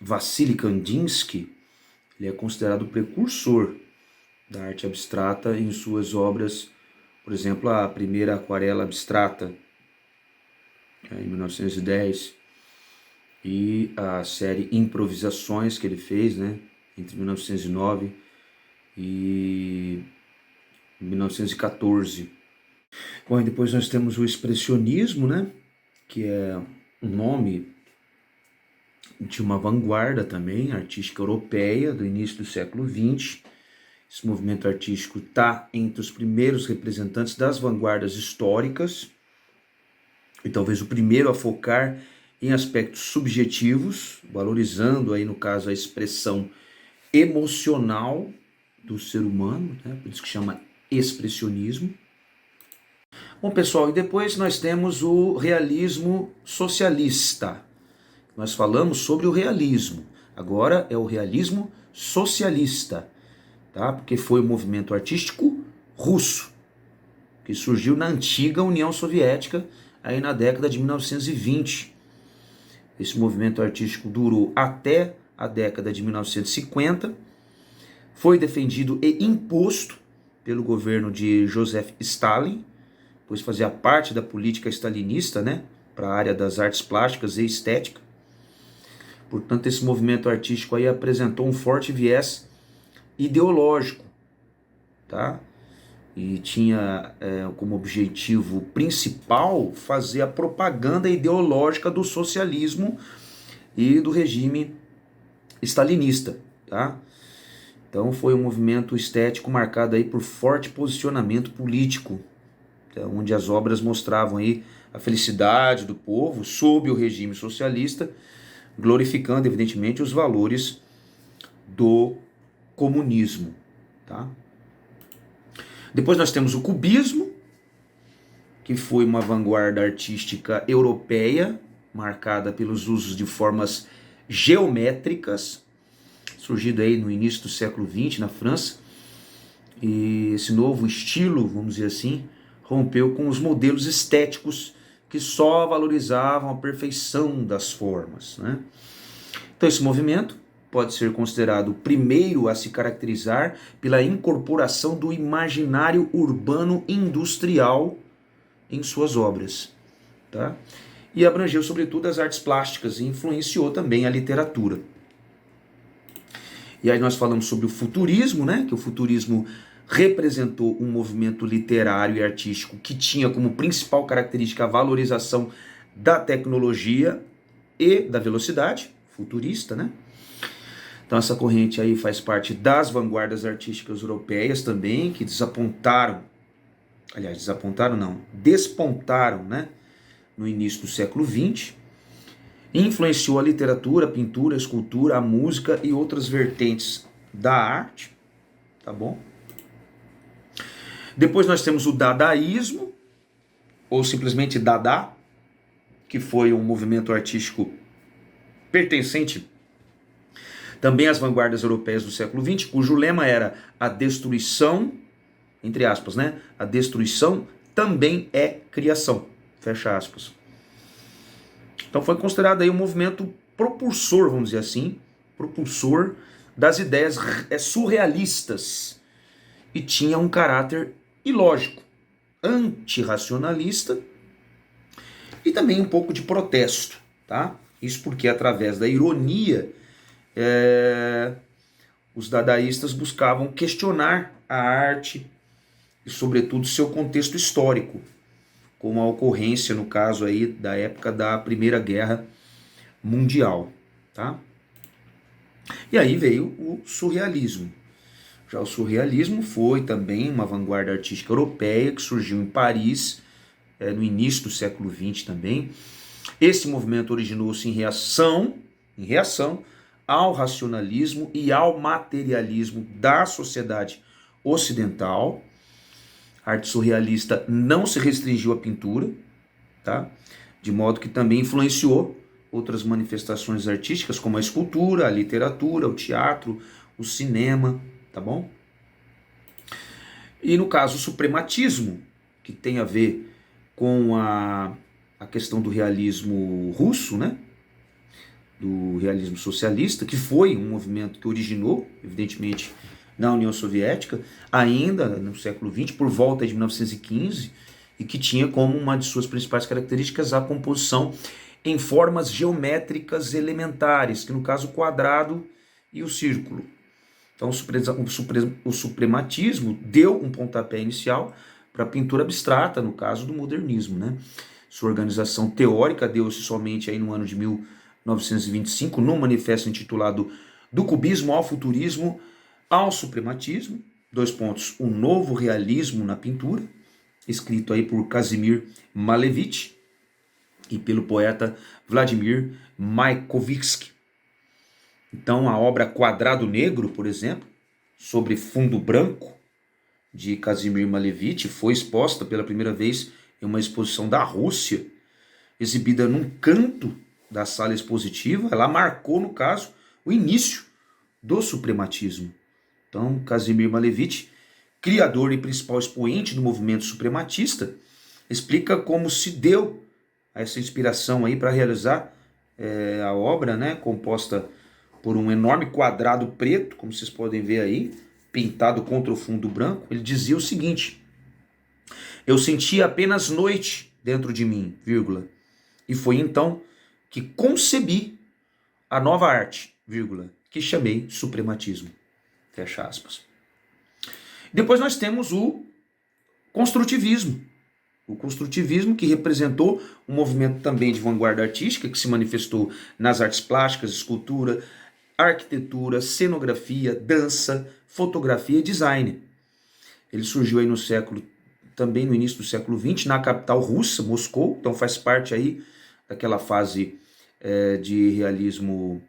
Vassily Kandinsky, ele é considerado o precursor da arte abstrata em suas obras, por exemplo, a primeira aquarela abstrata, em 1910, e a série Improvisações que ele fez, né, entre 1909 e 1914. Bom, e depois nós temos o expressionismo, né, que é um nome de uma vanguarda também artística europeia do início do século XX. Esse movimento artístico está entre os primeiros representantes das vanguardas históricas e talvez o primeiro a focar em aspectos subjetivos, valorizando aí no caso a expressão emocional do ser humano, né? Por isso que chama expressionismo. Bom, pessoal, e depois nós temos o realismo socialista. Nós falamos sobre o realismo, agora é o realismo socialista, tá? Porque foi um movimento artístico russo, que surgiu na antiga União Soviética, aí na década de 1920. Esse movimento artístico durou até a década de 1950, foi defendido e imposto pelo governo de Joseph Stalin, pois fazia parte da política stalinista, né, para a área das artes plásticas e estética. Portanto, esse movimento artístico aí apresentou um forte viés ideológico, tá? E tinha como objetivo principal fazer a propaganda ideológica do socialismo e do regime stalinista, tá? Então foi um movimento estético marcado aí por forte posicionamento político, tá? Onde as obras mostravam aí a felicidade do povo sob o regime socialista, glorificando evidentemente os valores do comunismo, tá? Depois nós temos o cubismo, que foi uma vanguarda artística europeia, marcada pelos usos de formas geométricas, surgido aí no início do século XX na França. E esse novo estilo, vamos dizer assim, rompeu com os modelos estéticos que só valorizavam a perfeição das formas, né? Então esse movimento pode ser considerado o primeiro a se caracterizar pela incorporação do imaginário urbano industrial em suas obras, tá? E abrangeu sobretudo as artes plásticas e influenciou também a literatura. E aí nós falamos sobre o futurismo, né? Que o futurismo representou um movimento literário e artístico que tinha como principal característica a valorização da tecnologia e da velocidade, futurista, né? Então essa corrente aí faz parte das vanguardas artísticas europeias também, que despontaram, né, no início do século XX, influenciou a literatura, a pintura, a escultura, a música e outras vertentes da arte, tá bom? Depois nós temos o dadaísmo, ou simplesmente Dada, que foi um movimento artístico pertencente também às vanguardas europeias do século XX, cujo lema era a destruição entre aspas, né? A destruição também é criação, fecha aspas. Então foi considerado aí um movimento propulsor, vamos dizer assim, propulsor das ideias surrealistas, e tinha um caráter ilógico, antirracionalista e também um pouco de protesto, tá? Isso porque através da ironia os dadaístas buscavam questionar a arte e sobretudo seu contexto histórico, como a ocorrência no caso aí da época da Primeira Guerra Mundial, tá? E aí veio o surrealismo. Já o surrealismo foi também uma vanguarda artística europeia que surgiu em Paris no início do século XX também. Esse movimento originou-se em reação ao racionalismo e ao materialismo da sociedade ocidental. A arte surrealista não se restringiu à pintura, tá? De modo que também influenciou outras manifestações artísticas, como a escultura, a literatura, o teatro, o cinema, tá bom? E no caso, o suprematismo, que tem a ver com a questão do realismo russo, né? Do realismo socialista, que foi um movimento que originou, evidentemente, na União Soviética, ainda no século XX, por volta de 1915, e que tinha como uma de suas principais características a composição em formas geométricas elementares, que no caso o quadrado e o círculo. Então o suprematismo deu um pontapé inicial para a pintura abstrata, no caso do modernismo, né? Sua organização teórica deu-se somente aí no ano de 1925, no manifesto intitulado Do Cubismo ao Futurismo ao Suprematismo, um novo realismo na pintura, escrito aí por Kazimir Malevich e pelo poeta Vladimir Mayakovsky. Então a obra Quadrado Negro, por exemplo, sobre fundo branco, de Kazimir Malevich, foi exposta pela primeira vez em uma exposição da Rússia, exibida num canto da sala expositiva. Ela marcou, no caso, o início do suprematismo. Então, Kazimir Malevich, criador e principal expoente do movimento suprematista, explica como se deu essa inspiração aí para realizar a obra, né, composta por um enorme quadrado preto, como vocês podem ver aí, pintado contra o fundo branco. Ele dizia o seguinte: eu sentia apenas noite dentro de mim, vírgula, e foi então que concebi a nova arte, vírgula, que chamei suprematismo, fecha aspas. Depois nós temos o construtivismo. O construtivismo, que representou um movimento também de vanguarda artística, que se manifestou nas artes plásticas, escultura, arquitetura, cenografia, dança, fotografia e design. Ele surgiu aí também no início do século XX, na capital russa, Moscou, então faz parte aí daquela fase de realismo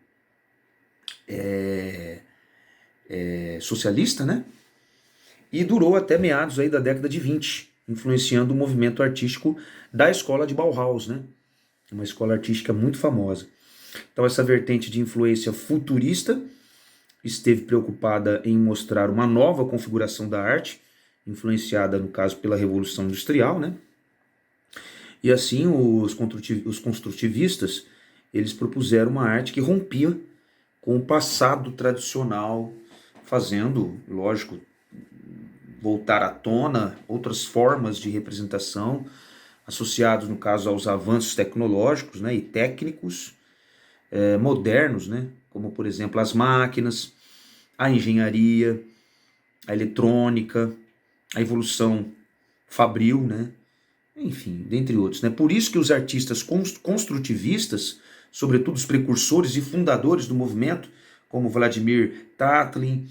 socialista, né? E durou até meados aí da década de 20, influenciando o movimento artístico da escola de Bauhaus, né? Uma escola artística muito famosa. Então essa vertente de influência futurista esteve preocupada em mostrar uma nova configuração da arte, influenciada, no caso, pela Revolução Industrial, né? E assim os construtivistas, eles propuseram uma arte que rompia com o passado tradicional, fazendo, lógico, voltar à tona outras formas de representação, associados, no caso, aos avanços tecnológicos, né, e técnicos modernos, né, como, por exemplo, as máquinas, a engenharia, a eletrônica, a evolução fabril, né, enfim, dentre outros, né. Por isso que os artistas construtivistas, sobretudo os precursores e fundadores do movimento, como Vladimir Tatlin,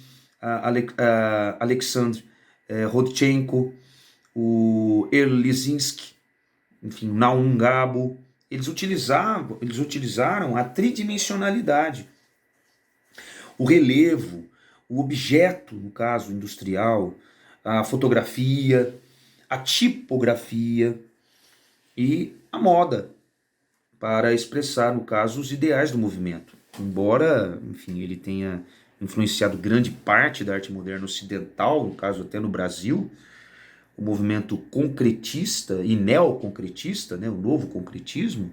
Alexandre Rodchenko, o Earl Lisinski, enfim, Naum Gabo, eles utilizaram a tridimensionalidade, o relevo, o objeto, no caso industrial, a fotografia, a tipografia e a moda, para expressar, no caso, os ideais do movimento. Embora, enfim, ele tenha influenciado grande parte da arte moderna ocidental, no caso até no Brasil, o movimento concretista e neoconcretista, né, o novo concretismo,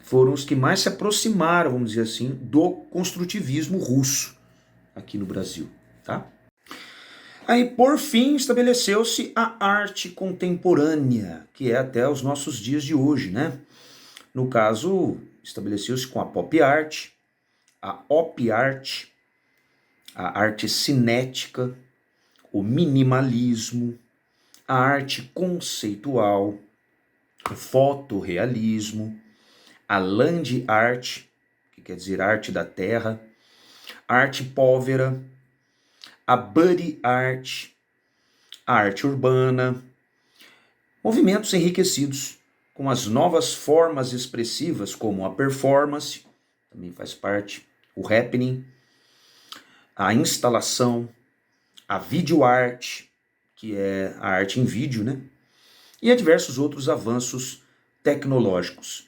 foram os que mais se aproximaram, vamos dizer assim, do construtivismo russo aqui no Brasil, tá? Aí, por fim, estabeleceu-se a arte contemporânea, que é até os nossos dias de hoje, né? No caso, estabeleceu-se com a pop art, a op art, a arte cinética, o minimalismo, a arte conceitual, o fotorrealismo, a land art, que quer dizer arte da terra, a arte povera, a body art, a arte urbana, movimentos enriquecidos com as novas formas expressivas como a performance, também faz parte, o happening, a instalação, a video art, que é a arte em vídeo, né? E a diversos outros avanços tecnológicos.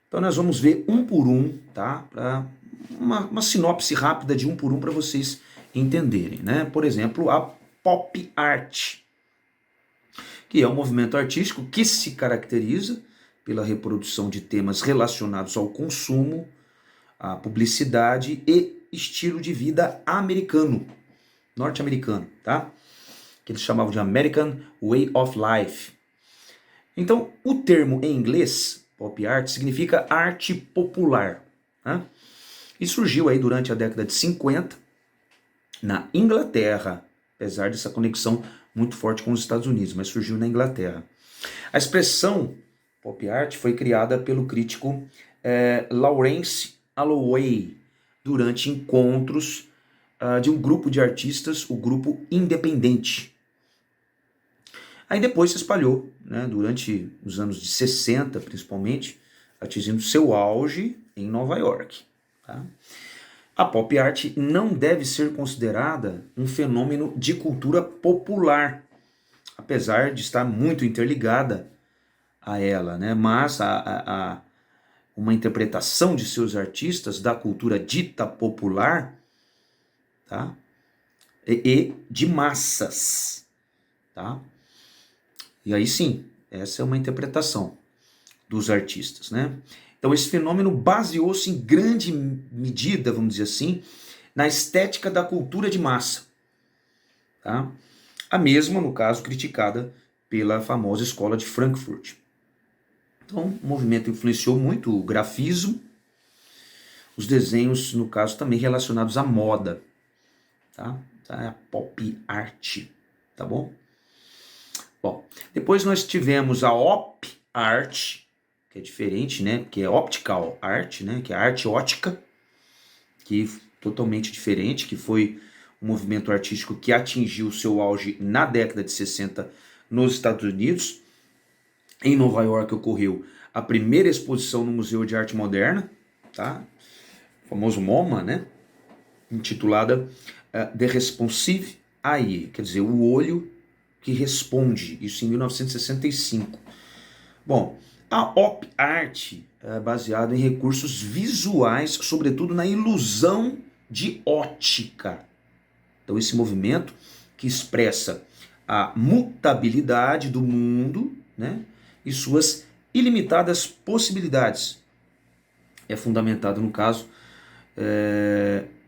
Então nós vamos ver um por um, tá? Para uma sinopse rápida de um por um para vocês entenderem, né? Por exemplo, a pop art, que é um movimento artístico que se caracteriza pela reprodução de temas relacionados ao consumo, à publicidade e estilo de vida americano, norte-americano, tá? Que eles chamavam de American Way of Life. Então, o termo em inglês, pop art, significa arte popular, né? E surgiu aí durante a década de 50 na Inglaterra, apesar dessa conexão muito forte com os Estados Unidos, mas surgiu na Inglaterra. A expressão pop art foi criada pelo crítico Lawrence Alloway durante encontros de um grupo de artistas, o grupo Independente. Aí depois se espalhou, né, durante os anos de 60, principalmente, atingindo seu auge em Nova York. Tá? A pop art não deve ser considerada um fenômeno de cultura popular, apesar de estar muito interligada a ela, né? Mas uma interpretação de seus artistas da cultura dita popular, tá? E de massas, tá? E aí sim, essa é uma interpretação dos artistas, né? Então esse fenômeno baseou-se em grande medida, vamos dizer assim, na estética da cultura de massa, tá? A mesma, no caso, criticada pela famosa escola de Frankfurt. Então o movimento influenciou muito o grafismo, os desenhos, no caso, também relacionados à moda, tá? A pop art, tá bom? Bom, depois nós tivemos a op art, que é diferente, né? Que é optical art, né? Que é arte ótica, que é totalmente diferente, que foi um movimento artístico que atingiu seu auge na década de 60 nos Estados Unidos. Em Nova York ocorreu a primeira exposição no Museu de Arte Moderna, tá? O famoso MoMA, né? Intitulada The Responsive Eye, quer dizer, o olho que responde, isso em 1965. Bom, a op art é baseada em recursos visuais, sobretudo na ilusão de ótica. Então esse movimento que expressa a mutabilidade do mundo, né, e suas ilimitadas possibilidades. É fundamentado, no caso,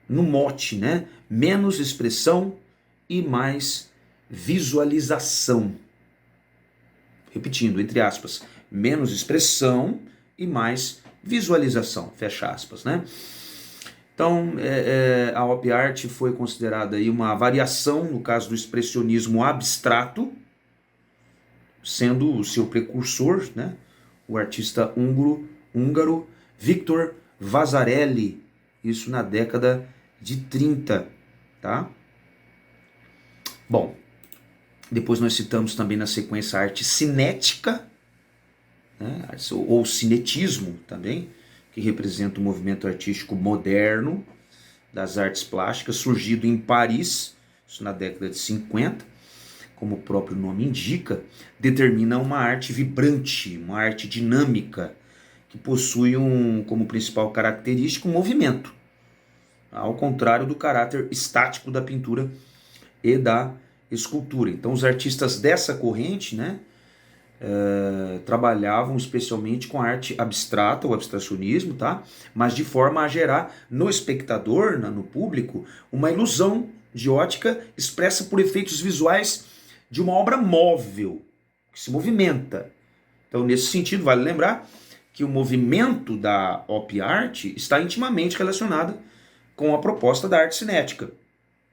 no mote, né, menos expressão e mais visualização. Repetindo, entre aspas, menos expressão e mais visualização, fecha aspas, né? Então, a op art foi considerada aí uma variação, no caso do expressionismo abstrato, sendo o seu precursor, né, o artista húngaro Victor Vasarely, isso na década de 30, tá? Bom, depois nós citamos também na sequência a arte cinética, né, ou cinetismo também, que representa o movimento artístico moderno das artes plásticas, surgido em Paris, isso na década de 50, como o próprio nome indica, determina uma arte vibrante, uma arte dinâmica, que possui como principal característica um movimento, ao contrário do caráter estático da pintura e da escultura. Então os artistas dessa corrente, né, trabalhavam especialmente com a arte abstrata, o abstracionismo, tá? Mas de forma a gerar no espectador, no público, uma ilusão de ótica expressa por efeitos visuais de uma obra móvel, que se movimenta. Então, nesse sentido, vale lembrar que o movimento da op art está intimamente relacionado com a proposta da arte cinética,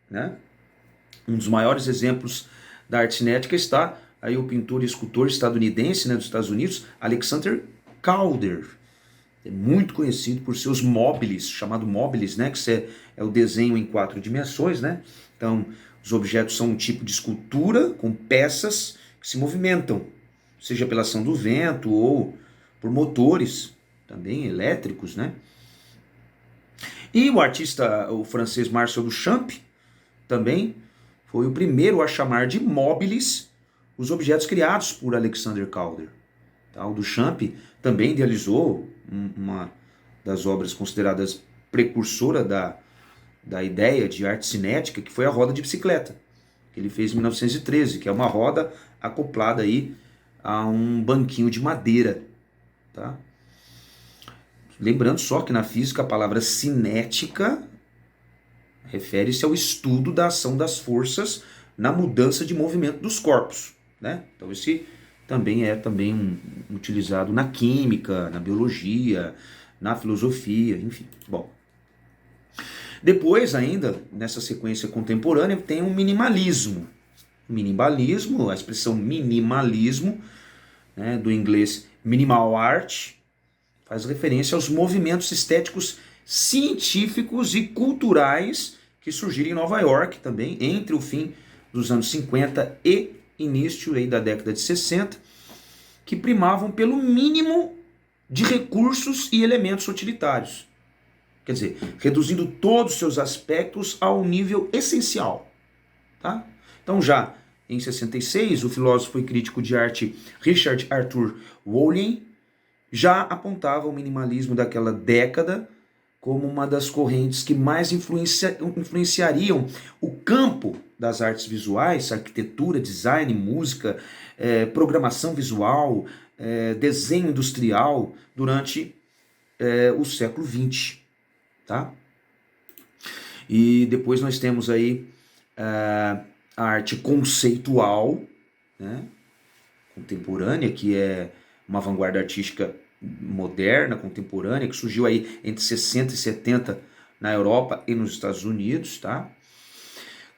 né? Um dos maiores exemplos da arte cinética está aí o pintor e escultor estadunidense, né, dos Estados Unidos, Alexander Calder. É muito conhecido por seus móbiles, chamado móbiles, né, que é o desenho em 4 dimensões, né? Então, os objetos são um tipo de escultura com peças que se movimentam, seja pela ação do vento ou por motores também elétricos, né? E o artista, o francês Marcel Duchamp, também foi o primeiro a chamar de móbiles os objetos criados por Alexander Calder. Tá? O Duchamp também idealizou uma das obras consideradas precursora da ideia de arte cinética, que foi a roda de bicicleta, que ele fez em 1913, que é uma roda acoplada aí a um banquinho de madeira. Tá? Lembrando só que na física a palavra cinética refere-se ao estudo da ação das forças na mudança de movimento dos corpos, né? Então esse também é utilizado na química, na biologia, na filosofia, enfim. Bom, depois ainda, nessa sequência contemporânea, tem o minimalismo. Minimalismo, a expressão minimalismo, né, do inglês minimal art, faz referência aos movimentos estéticos científicos e culturais que surgiram em Nova York também, entre o fim dos anos 50 e início aí da década de 60, que primavam pelo mínimo de recursos e elementos utilitários. Quer dizer, reduzindo todos os seus aspectos ao nível essencial. Tá? Então já em 66, o filósofo e crítico de arte Richard Arthur Woolley já apontava o minimalismo daquela década como uma das correntes que mais influenciariam o campo das artes visuais, arquitetura, design, música, programação visual, desenho industrial durante o século XX. Tá? E depois nós temos aí a arte conceitual, né, contemporânea, que é uma vanguarda artística moderna, contemporânea, que surgiu aí entre 60 e 70 na Europa e nos Estados Unidos, tá?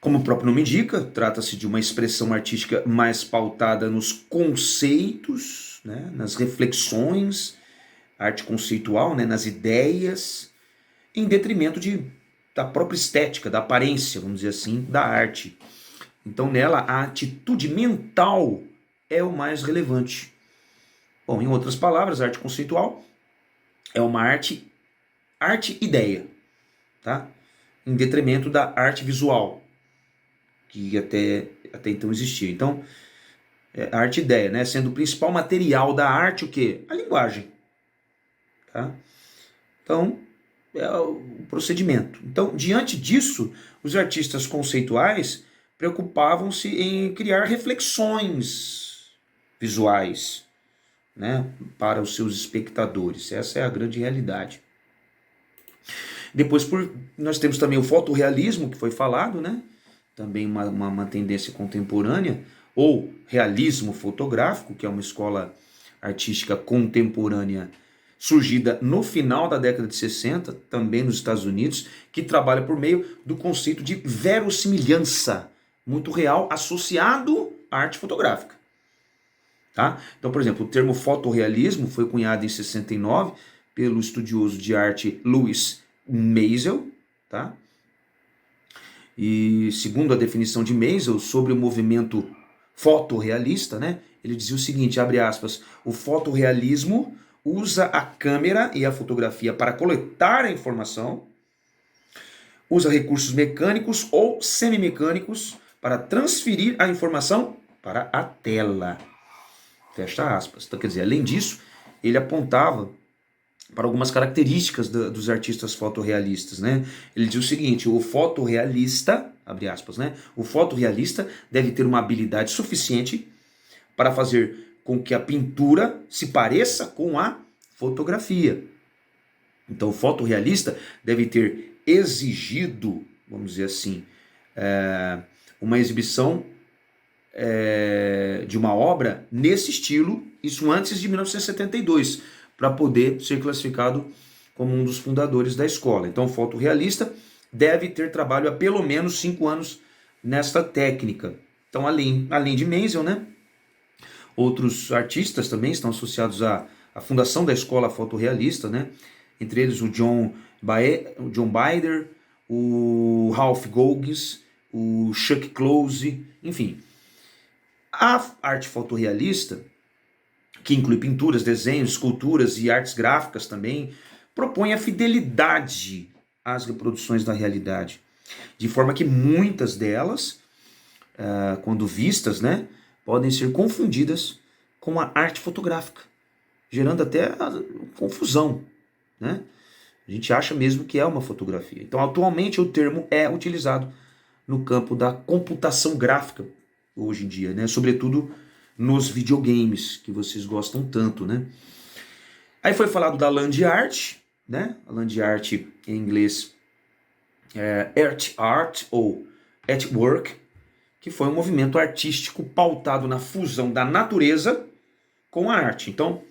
Como o próprio nome indica, trata-se de uma expressão artística mais pautada nos conceitos, né, nas reflexões, arte conceitual, né, nas ideias, em detrimento da própria estética, da aparência, vamos dizer assim, da arte. Então nela a atitude mental é o mais relevante. Bom, em outras palavras, a arte conceitual é uma arte-ideia, tá? Em detrimento da arte visual, que até então existia. Então, a arte-ideia, né? Sendo o principal material da arte o quê? A linguagem. Tá? Então, é o procedimento. Então, diante disso, os artistas conceituais preocupavam-se em criar reflexões visuais, né, para os seus espectadores. Essa é a grande realidade. Depois nós temos também o fotorrealismo, que foi falado, né? Também uma tendência contemporânea, ou realismo fotográfico, que é uma escola artística contemporânea surgida no final da década de 60, também nos Estados Unidos, que trabalha por meio do conceito de verossimilhança, muito real, associado à arte fotográfica. Tá? Então, por exemplo, o termo fotorrealismo foi cunhado em 69 pelo estudioso de arte Louis Maisel, tá? E segundo a definição de Maisel sobre o movimento fotorrealista, né, ele dizia o seguinte, abre aspas, o fotorrealismo usa a câmera e a fotografia para coletar a informação, usa recursos mecânicos ou semimecânicos para transferir a informação para a tela. Fecha aspas. Então, quer dizer, além disso, ele apontava para algumas características dos artistas fotorrealistas, né? Ele diz o seguinte, o fotorrealista abre aspas, né? O fotorrealista deve ter uma habilidade suficiente para fazer com que a pintura se pareça com a fotografia. Então, o fotorrealista deve ter exigido, vamos dizer assim, uma exibição de uma obra nesse estilo, isso antes de 1972, para poder ser classificado como um dos fundadores da escola. Então, o fotorrealista deve ter trabalho há pelo menos 5 anos nesta técnica. Então, além de Menzel, né, outros artistas também estão associados à fundação da escola fotorrealista, né, entre eles o John Bider, o Ralph Goggins, o Chuck Close, enfim. A arte fotorrealista, que inclui pinturas, desenhos, esculturas e artes gráficas também, propõe a fidelidade às reproduções da realidade, de forma que muitas delas, quando vistas, né, podem ser confundidas com a arte fotográfica, gerando até confusão, né? A gente acha mesmo que é uma fotografia. Então, atualmente, o termo é utilizado no campo da computação gráfica, hoje em dia, né? Sobretudo nos videogames, que vocês gostam tanto, né? Aí foi falado da land art, né? A land art, em inglês, earth art ou artwork, que foi um movimento artístico pautado na fusão da natureza com a arte. Então,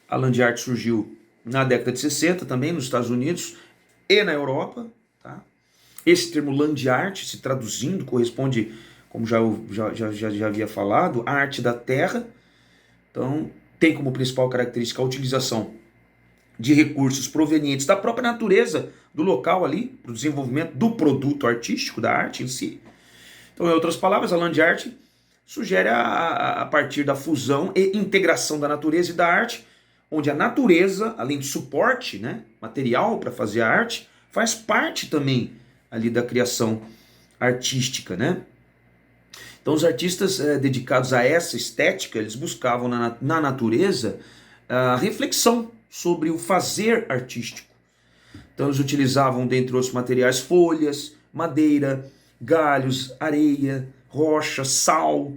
a land art surgiu na década de 60 também nos Estados Unidos e na Europa. Tá? Esse termo land art, se traduzindo, corresponde, como já havia falado, à arte da terra. Então, tem como principal característica a utilização de recursos provenientes da própria natureza do local ali, para o desenvolvimento do produto artístico, da arte em si. Então, em outras palavras, a land art sugere a partir da fusão e integração da natureza e da arte, onde a natureza, além de suporte, né, material para fazer a arte, faz parte também ali da criação artística, né? Então, os artistas dedicados a essa estética, eles buscavam na natureza a reflexão sobre o fazer artístico. Então, eles utilizavam, dentre outros materiais, folhas, madeira, galhos, areia, rocha, sal,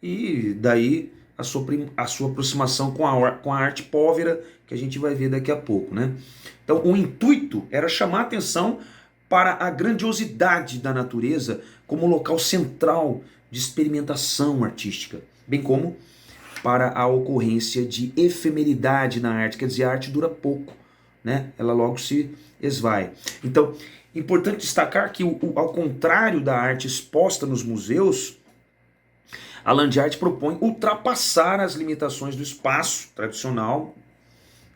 e daí a sua aproximação com a arte pólvora, que a gente vai ver daqui a pouco, né? Então, o intuito era chamar a atenção para a grandiosidade da natureza como local central de experimentação artística, bem como para a ocorrência de efemeridade na arte, quer dizer, a arte dura pouco, né? Ela logo se esvai. Então, importante destacar que, ao contrário da arte exposta nos museus, a land art propõe ultrapassar as limitações do espaço tradicional,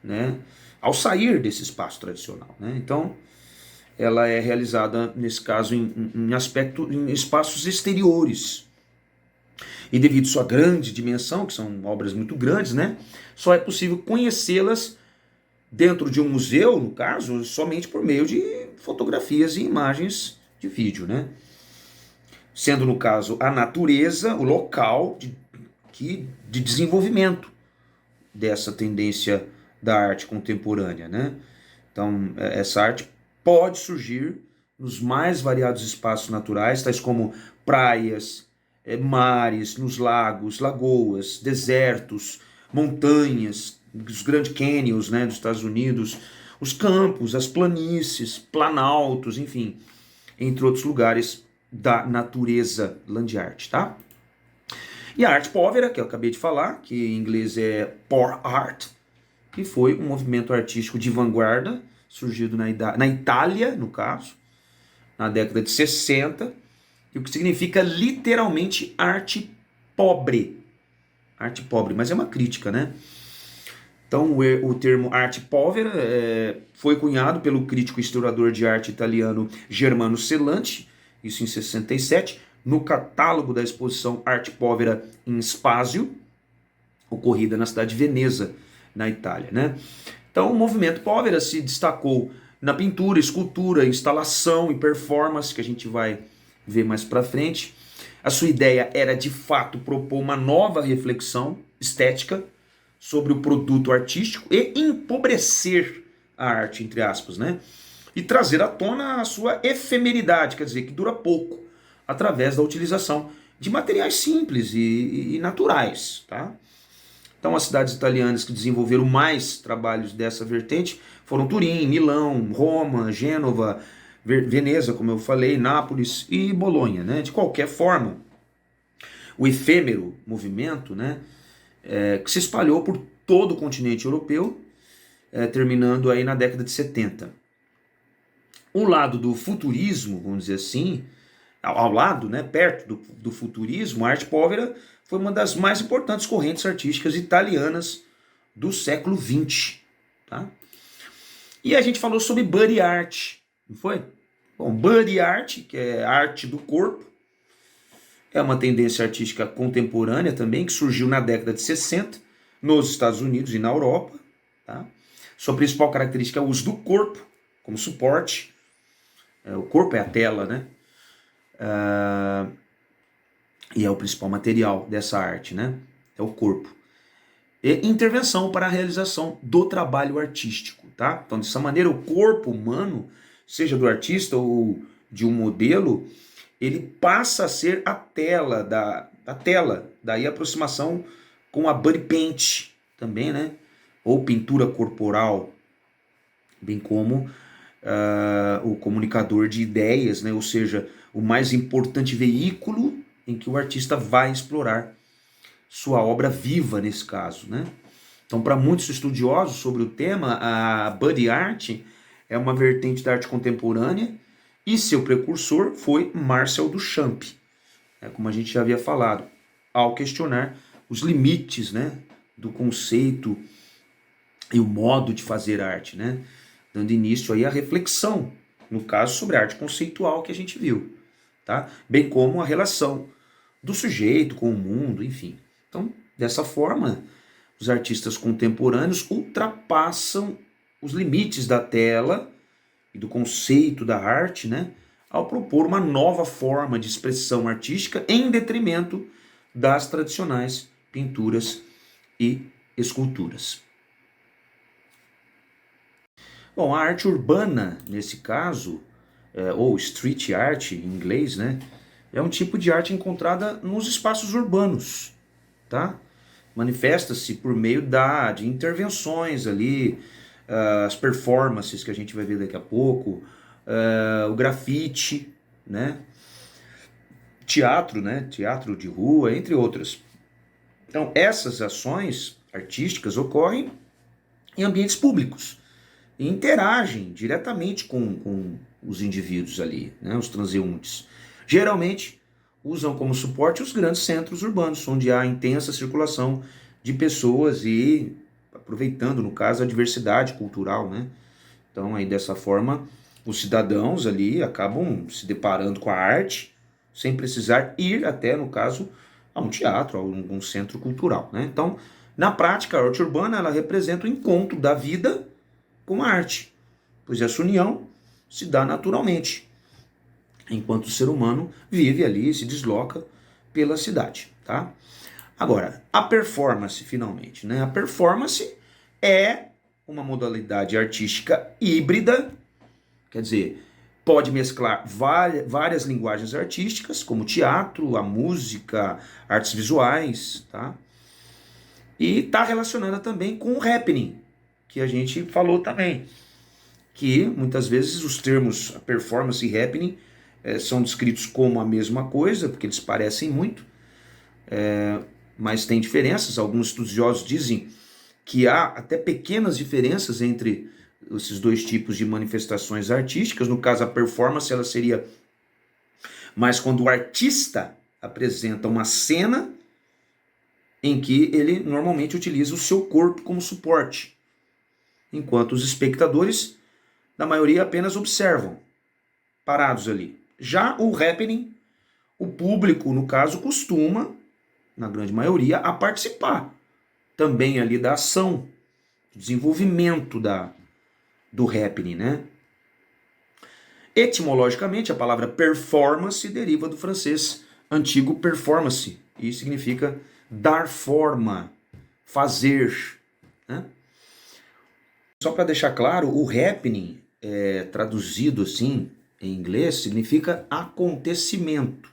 né, ao sair desse espaço tradicional, né? Então, ela é realizada, nesse caso, em espaços exteriores. E devido à sua grande dimensão, que são obras muito grandes, né, só é possível conhecê-las dentro de um museu, no caso, somente por meio de fotografias e imagens de vídeo, né? Sendo, no caso, a natureza o local de desenvolvimento dessa tendência da arte contemporânea, né? Então, essa arte pode surgir nos mais variados espaços naturais, tais como praias, mares, nos lagos, lagoas, desertos, montanhas, os Grand Canyons, né, dos Estados Unidos, os campos, as planícies, planaltos, enfim, entre outros lugares da natureza land art, tá? E a arte povera, que eu acabei de falar, que em inglês é pour art, que foi um movimento artístico de vanguarda, surgido na Itália, no caso, na década de 60, e o que significa literalmente arte pobre. Arte pobre, mas é uma crítica, né? Então, o termo arte povera foi cunhado pelo crítico e historiador de arte italiano Germano Celanti, isso em 67, no catálogo da exposição Arte Povera in Spazio, ocorrida na cidade de Veneza, na Itália, né? Então, o movimento povera se destacou na pintura, escultura, instalação e performance, que a gente vai ver mais para frente. A sua ideia era, de fato, propor uma nova reflexão estética sobre o produto artístico e empobrecer a arte, entre aspas, né? e trazer à tona a sua efemeridade, quer dizer, que dura pouco, através da utilização de materiais simples e naturais, tá? Então, as cidades italianas que desenvolveram mais trabalhos dessa vertente foram Turim, Milão, Roma, Gênova, Veneza, como eu falei, Nápoles e Bolonha, né? De qualquer forma, o efêmero movimento, né, que se espalhou por todo o continente europeu, terminando aí na década de 70. O lado do futurismo, vamos dizer assim, ao lado, né, perto do futurismo, a arte povera foi uma das mais importantes correntes artísticas italianas do século XX. Tá? E a gente falou sobre body art, não foi? Bom, body art, que é arte do corpo, é uma tendência artística contemporânea também, que surgiu na década de 60, nos Estados Unidos e na Europa. Tá? Sua principal característica é o uso do corpo como suporte. O corpo é a tela, né? E é o principal material dessa arte, né? É o corpo. E intervenção para a realização do trabalho artístico, tá? Então, dessa maneira, o corpo humano, seja do artista ou de um modelo, ele passa a ser a tela da tela, daí a aproximação com a body paint também, né? Ou pintura corporal, bem como o comunicador de ideias, né? Ou seja, o mais importante veículo em que o artista vai explorar sua obra viva nesse caso, né? Então, para muitos estudiosos sobre o tema, a body art é uma vertente da arte contemporânea e seu precursor foi Marcel Duchamp, como a gente já havia falado, ao questionar os limites, né, do conceito e o modo de fazer arte, né? Dando início aí à reflexão, no caso sobre a arte conceitual que a gente viu, tá? Bem como a relação do sujeito com o mundo, enfim. Então, dessa forma, os artistas contemporâneos ultrapassam os limites da tela e do conceito da arte, né, ao propor uma nova forma de expressão artística em detrimento das tradicionais pinturas e esculturas. Bom, a arte urbana, nesse caso, ou street art em inglês, né, é um tipo de arte encontrada nos espaços urbanos, tá? Manifesta-se por meio de intervenções ali, as performances que a gente vai ver daqui a pouco, o grafite, né? Teatro, né? Teatro de rua, entre outras. Então, essas ações artísticas ocorrem em ambientes públicos e interagem diretamente com os indivíduos ali, né? Os transeuntes. Geralmente, usam como suporte os grandes centros urbanos, onde há intensa circulação de pessoas e aproveitando, no caso, a diversidade cultural, né? Então, aí dessa forma, os cidadãos ali acabam se deparando com a arte sem precisar ir até, no caso, a um teatro, a um centro cultural, né? Então, na prática, a arte urbana ela representa o encontro da vida com a arte, pois essa união se dá naturalmente, enquanto o ser humano vive ali, se desloca pela cidade, tá? Agora, a performance, finalmente, né? A performance é uma modalidade artística híbrida, quer dizer, pode mesclar várias linguagens artísticas, como teatro, a música, artes visuais, tá? E está relacionada também com o happening, que a gente falou também, que muitas vezes os termos performance e happening são descritos como a mesma coisa, porque eles parecem muito, mas tem diferenças. Alguns estudiosos dizem que há até pequenas diferenças entre esses dois tipos de manifestações artísticas. No caso, a performance ela seria mais quando o artista apresenta uma cena em que ele normalmente utiliza o seu corpo como suporte, enquanto os espectadores, na maioria, apenas observam, parados ali. Já o happening, o público, no caso, costuma, na grande maioria, a participar também ali da ação, do desenvolvimento do happening, né? Etimologicamente, a palavra performance deriva do francês antigo performance e significa dar forma, fazer, né? Só para deixar claro, o happening traduzido assim em inglês, significa acontecimento.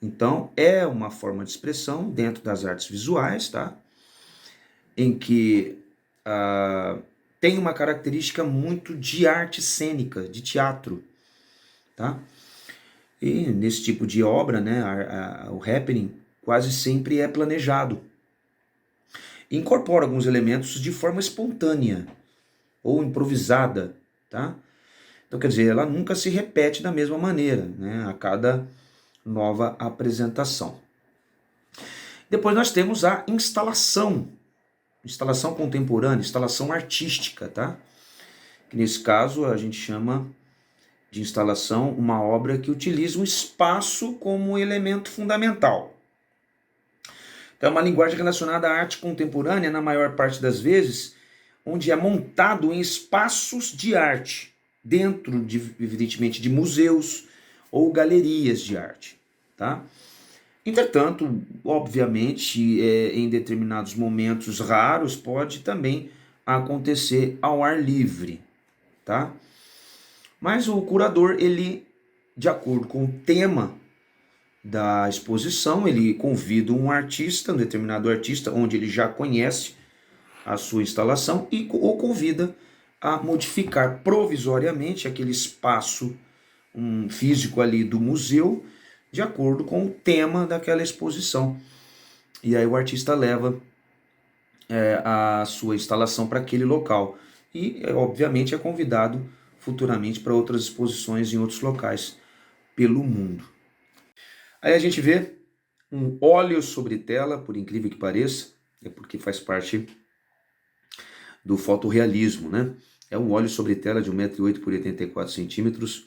Então, é uma forma de expressão dentro das artes visuais, tá? Em que tem uma característica muito de arte cênica, de teatro, tá? E nesse tipo de obra, né, o happening quase sempre é planejado. Incorpora alguns elementos de forma espontânea ou improvisada, tá? Então, quer dizer, ela nunca se repete da mesma maneira, né, a cada nova apresentação. Depois nós temos a instalação contemporânea, instalação artística, tá? Que nesse caso a gente chama de instalação uma obra que utiliza um espaço como elemento fundamental. Então é uma linguagem relacionada à arte contemporânea, na maior parte das vezes, onde é montado em espaços de arte, dentro, evidentemente, de museus ou galerias de arte, tá? Entretanto, obviamente, em determinados momentos raros, pode também acontecer ao ar livre, tá? Mas o curador, ele, de acordo com o tema da exposição, ele convida um artista, um determinado artista, onde ele já conhece a sua instalação e o convida a modificar provisoriamente aquele espaço físico ali do museu, de acordo com o tema daquela exposição. E aí o artista leva a sua instalação para aquele local. E, obviamente, é convidado futuramente para outras exposições em outros locais pelo mundo. Aí a gente vê um óleo sobre tela, por incrível que pareça, é porque faz parte do fotorrealismo, né? É um óleo sobre tela de 1,8 m por 84 centímetros,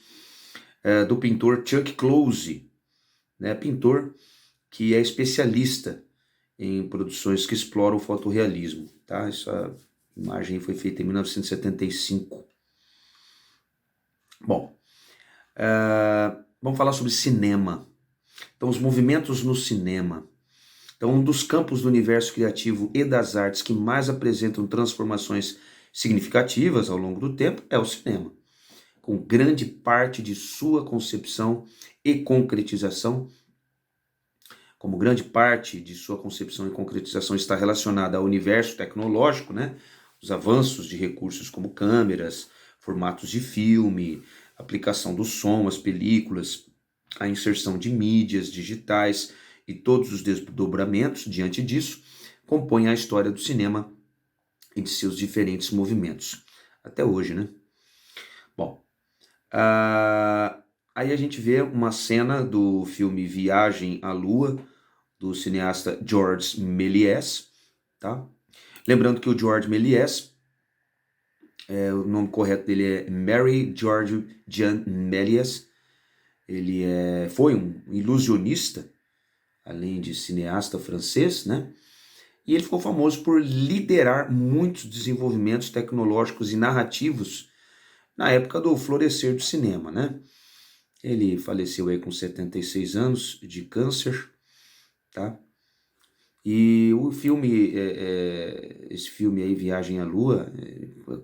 do pintor Chuck Close, né? Pintor que é especialista em produções que exploram o fotorrealismo, tá? Essa imagem foi feita em 1975. Bom, vamos falar sobre cinema. Então, os movimentos no cinema. Então, um dos campos do universo criativo e das artes que mais apresentam transformações significativas ao longo do tempo é o cinema, com grande parte de sua concepção e concretização. Como grande parte de sua concepção e concretização está relacionada ao universo tecnológico, né? Os avanços de recursos como câmeras, formatos de filme, aplicação do som, as películas, a inserção de mídias digitais e todos os desdobramentos diante disso, compõem a história do cinema e de seus diferentes movimentos. Até hoje, né? Bom, aí a gente vê uma cena do filme Viagem à Lua, do cineasta Georges Méliès, tá? Lembrando que o Georges Méliès, o nome correto dele é Mary George Jean Méliès. Ele foi um ilusionista, além de cineasta francês, né? E ele ficou famoso por liderar muitos desenvolvimentos tecnológicos e narrativos na época do florescer do cinema, né? Ele faleceu aí com 76 anos de câncer, tá? E o filme, esse filme aí, Viagem à Lua,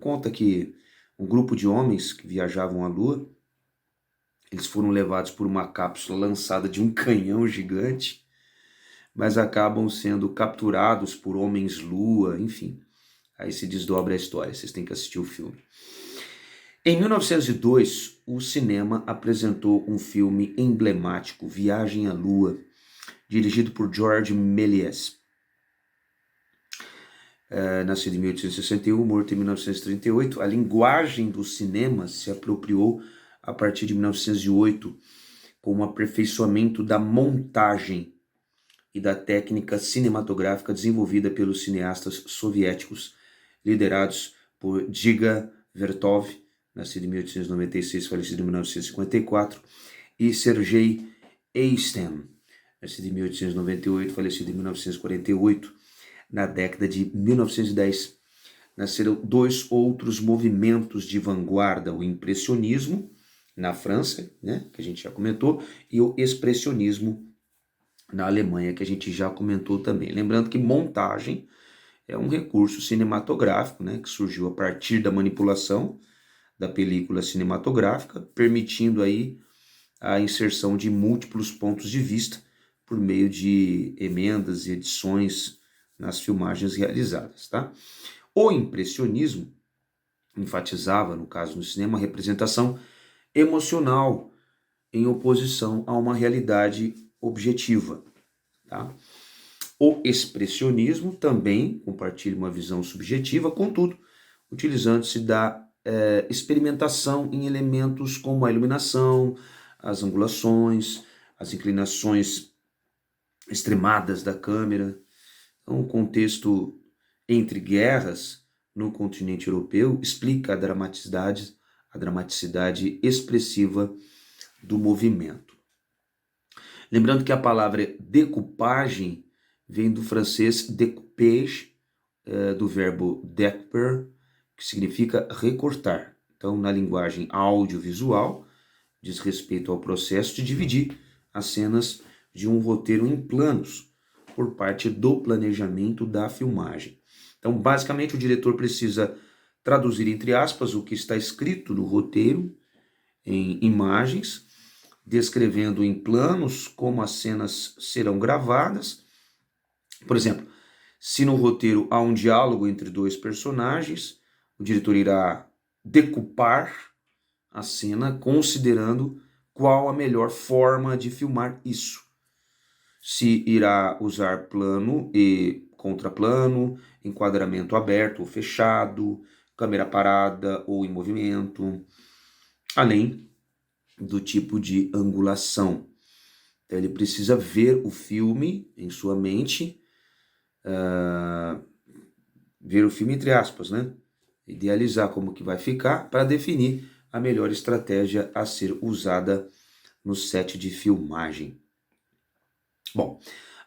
conta que um grupo de homens que viajavam à Lua, eles foram levados por uma cápsula lançada de um canhão gigante, mas acabam sendo capturados por homens-lua, enfim. Aí se desdobra a história, vocês têm que assistir o filme. Em 1902, o cinema apresentou um filme emblemático, Viagem à Lua, dirigido por Georges Méliès. Nascido em 1861, morto em 1938, a linguagem do cinema se apropriou a partir de 1908, com o aperfeiçoamento da montagem e da técnica cinematográfica desenvolvida pelos cineastas soviéticos, liderados por Dziga Vertov, nascido em 1896, falecido em 1954, e Sergei Eisenstein, nascido em 1898, falecido em 1948. Na década de 1910, nasceram dois outros movimentos de vanguarda, o impressionismo, na França, né, que a gente já comentou, e o expressionismo na Alemanha, que a gente já comentou também. Lembrando que montagem é um recurso cinematográfico, né, que surgiu a partir da manipulação da película cinematográfica, permitindo aí a inserção de múltiplos pontos de vista por meio de emendas e edições nas filmagens realizadas, tá? O impressionismo enfatizava, no caso no cinema, a representação emocional em oposição a uma realidade objetiva, tá? O expressionismo também compartilha uma visão subjetiva, contudo, utilizando-se da experimentação em elementos como a iluminação, as angulações, as inclinações extremadas da câmera. Então, o contexto entre guerras no continente europeu explica a dramaticidade expressiva do movimento. Lembrando que a palavra decoupagem vem do francês découpage, do verbo découper, que significa recortar. Então, na linguagem audiovisual, diz respeito ao processo de dividir as cenas de um roteiro em planos, por parte do planejamento da filmagem. Então, basicamente, o diretor precisa traduzir, entre aspas, o que está escrito no roteiro em imagens, descrevendo em planos como as cenas serão gravadas. Por exemplo, se no roteiro há um diálogo entre dois personagens, o diretor irá decoupar a cena considerando qual a melhor forma de filmar isso. Se irá usar plano e contraplano, enquadramento aberto ou fechado, câmera parada ou em movimento, além do tipo de angulação. Então, ele precisa ver o filme em sua mente, ver o filme entre aspas, né? Idealizar como que vai ficar para definir a melhor estratégia a ser usada no set de filmagem. Bom,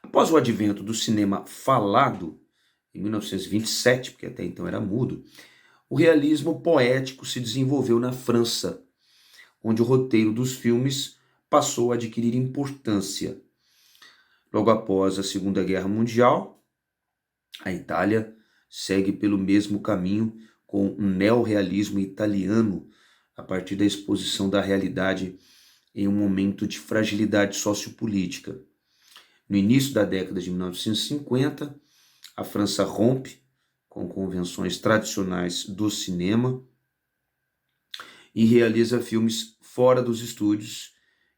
após o advento do cinema falado, em 1927, porque até então era mudo, o realismo poético se desenvolveu na França, onde o roteiro dos filmes passou a adquirir importância. Logo após a Segunda Guerra Mundial, a Itália segue pelo mesmo caminho com o neorrealismo italiano, a partir da exposição da realidade em um momento de fragilidade sociopolítica. No início da década de 1950, a França rompe com convenções tradicionais do cinema e realiza filmes fora dos estúdios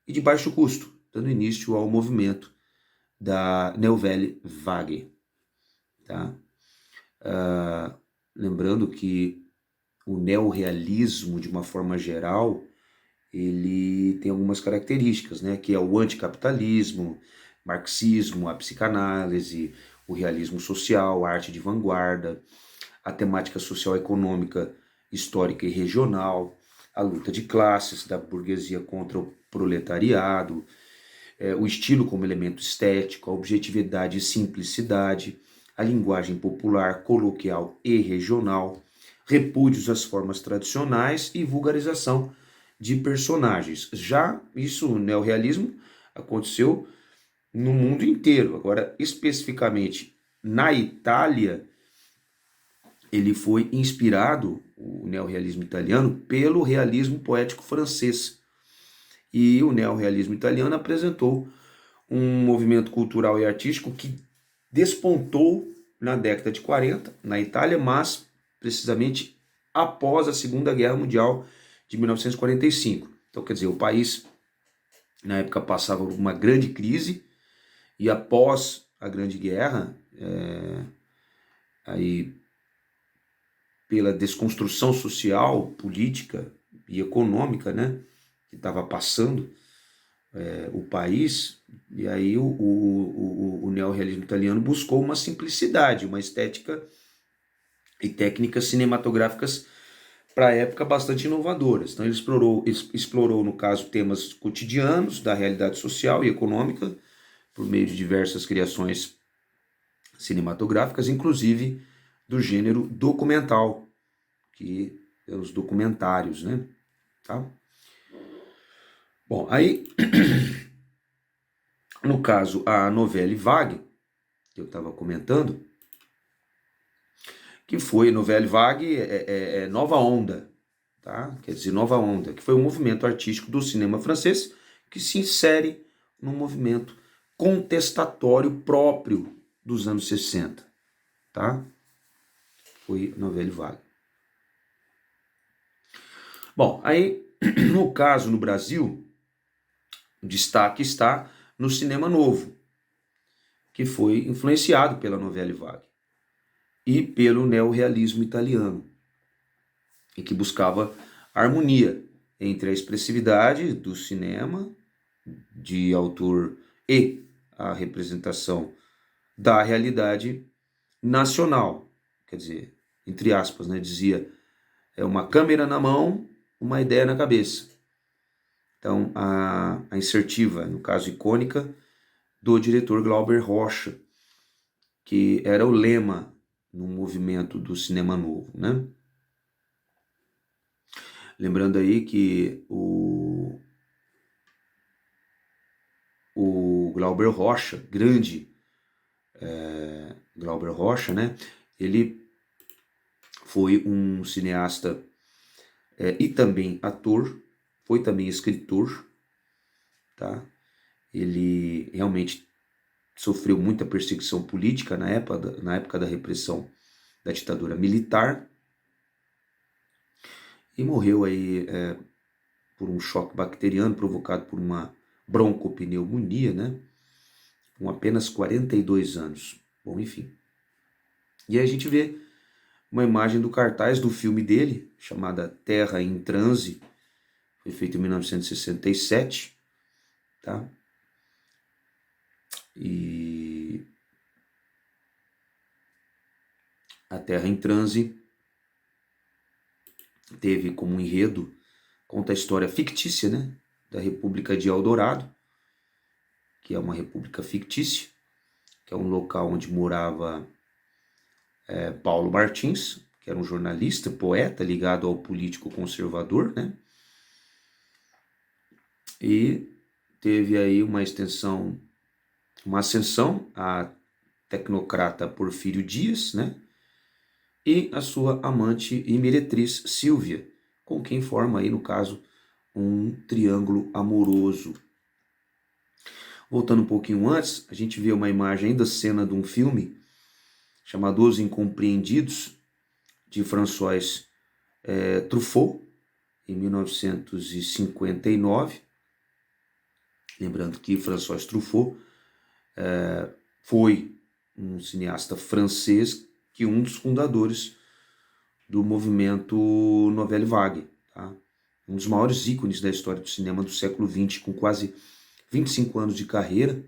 e de baixo custo, dando início ao movimento da Nouvelle Vague. Tá? Lembrando que o neorrealismo, de uma forma geral, ele tem algumas características, né? Que é o anticapitalismo, marxismo, a psicanálise, o realismo social, a arte de vanguarda, a temática social econômica, histórica e regional, a luta de classes da burguesia contra o proletariado, o estilo como elemento estético, a objetividade e simplicidade, a linguagem popular, coloquial e regional, repúdios às formas tradicionais e vulgarização de personagens. Já isso, o neorrealismo, aconteceu no mundo inteiro. Agora, especificamente na Itália, ele foi inspirado, o neorrealismo italiano, pelo realismo poético francês. E o neorrealismo italiano apresentou um movimento cultural e artístico que despontou na década de 40 na Itália, mas precisamente após a Segunda Guerra Mundial de 1945. Então, quer dizer, o país na época passava por uma grande crise e após a Grande Guerra, aí pela desconstrução social, política e econômica, né, que estava passando o país, e aí o neorrealismo italiano buscou uma simplicidade, uma estética e técnicas cinematográficas para a época bastante inovadoras. Então ele explorou, no caso, temas cotidianos da realidade social e econômica por meio de diversas criações cinematográficas, inclusive do gênero documental, que é os documentários, né? Tá? Bom, aí, no caso, a Nouvelle Vague, que eu estava comentando, que foi Nouvelle Vague, nova onda, tá? Quer dizer, nova onda, que foi um movimento artístico do cinema francês que se insere num movimento contestatório próprio dos anos 60, tá? Foi Nouvelle Vague. Bom, aí, no caso, no Brasil, o destaque está no cinema novo, que foi influenciado pela Nouvelle Vague e pelo neorrealismo italiano, e que buscava harmonia entre a expressividade do cinema de autor e a representação da realidade nacional. Quer dizer, entre aspas, né, dizia, é uma câmera na mão, uma ideia na cabeça. Então, a insertiva, no caso icônica, do diretor Glauber Rocha, que era o lema no movimento do cinema novo, né? Lembrando aí que o Glauber Rocha, grande Glauber Rocha, né? Ele foi um cineasta e também ator, foi também escritor, tá? Ele realmente sofreu muita perseguição política na época da repressão da ditadura militar e morreu aí por um choque bacteriano provocado por uma broncopneumonia, né? Com apenas 42 anos. Bom, enfim. E aí a gente vê uma imagem do cartaz do filme dele, chamada Terra em Transe, foi feito em 1967, tá? E a Terra em Transe teve como enredo, conta a história fictícia, né, da República de Eldorado, que é uma república fictícia, que é um local onde morava Paulo Martins, que era um jornalista, poeta ligado ao político conservador, né? E teve aí uma ascensão a tecnocrata Porfírio Dias, né? E a sua amante e meretriz Sílvia, com quem forma aí, no caso, um triângulo amoroso. Voltando um pouquinho antes, a gente vê uma imagem ainda cena de um filme chamado Os Incompreendidos, de François Truffaut, em 1959. Lembrando que François Truffaut foi um cineasta francês que é um dos fundadores do movimento Nouvelle Vague, tá? Um dos maiores ícones da história do cinema do século XX, com quase 25 anos de carreira.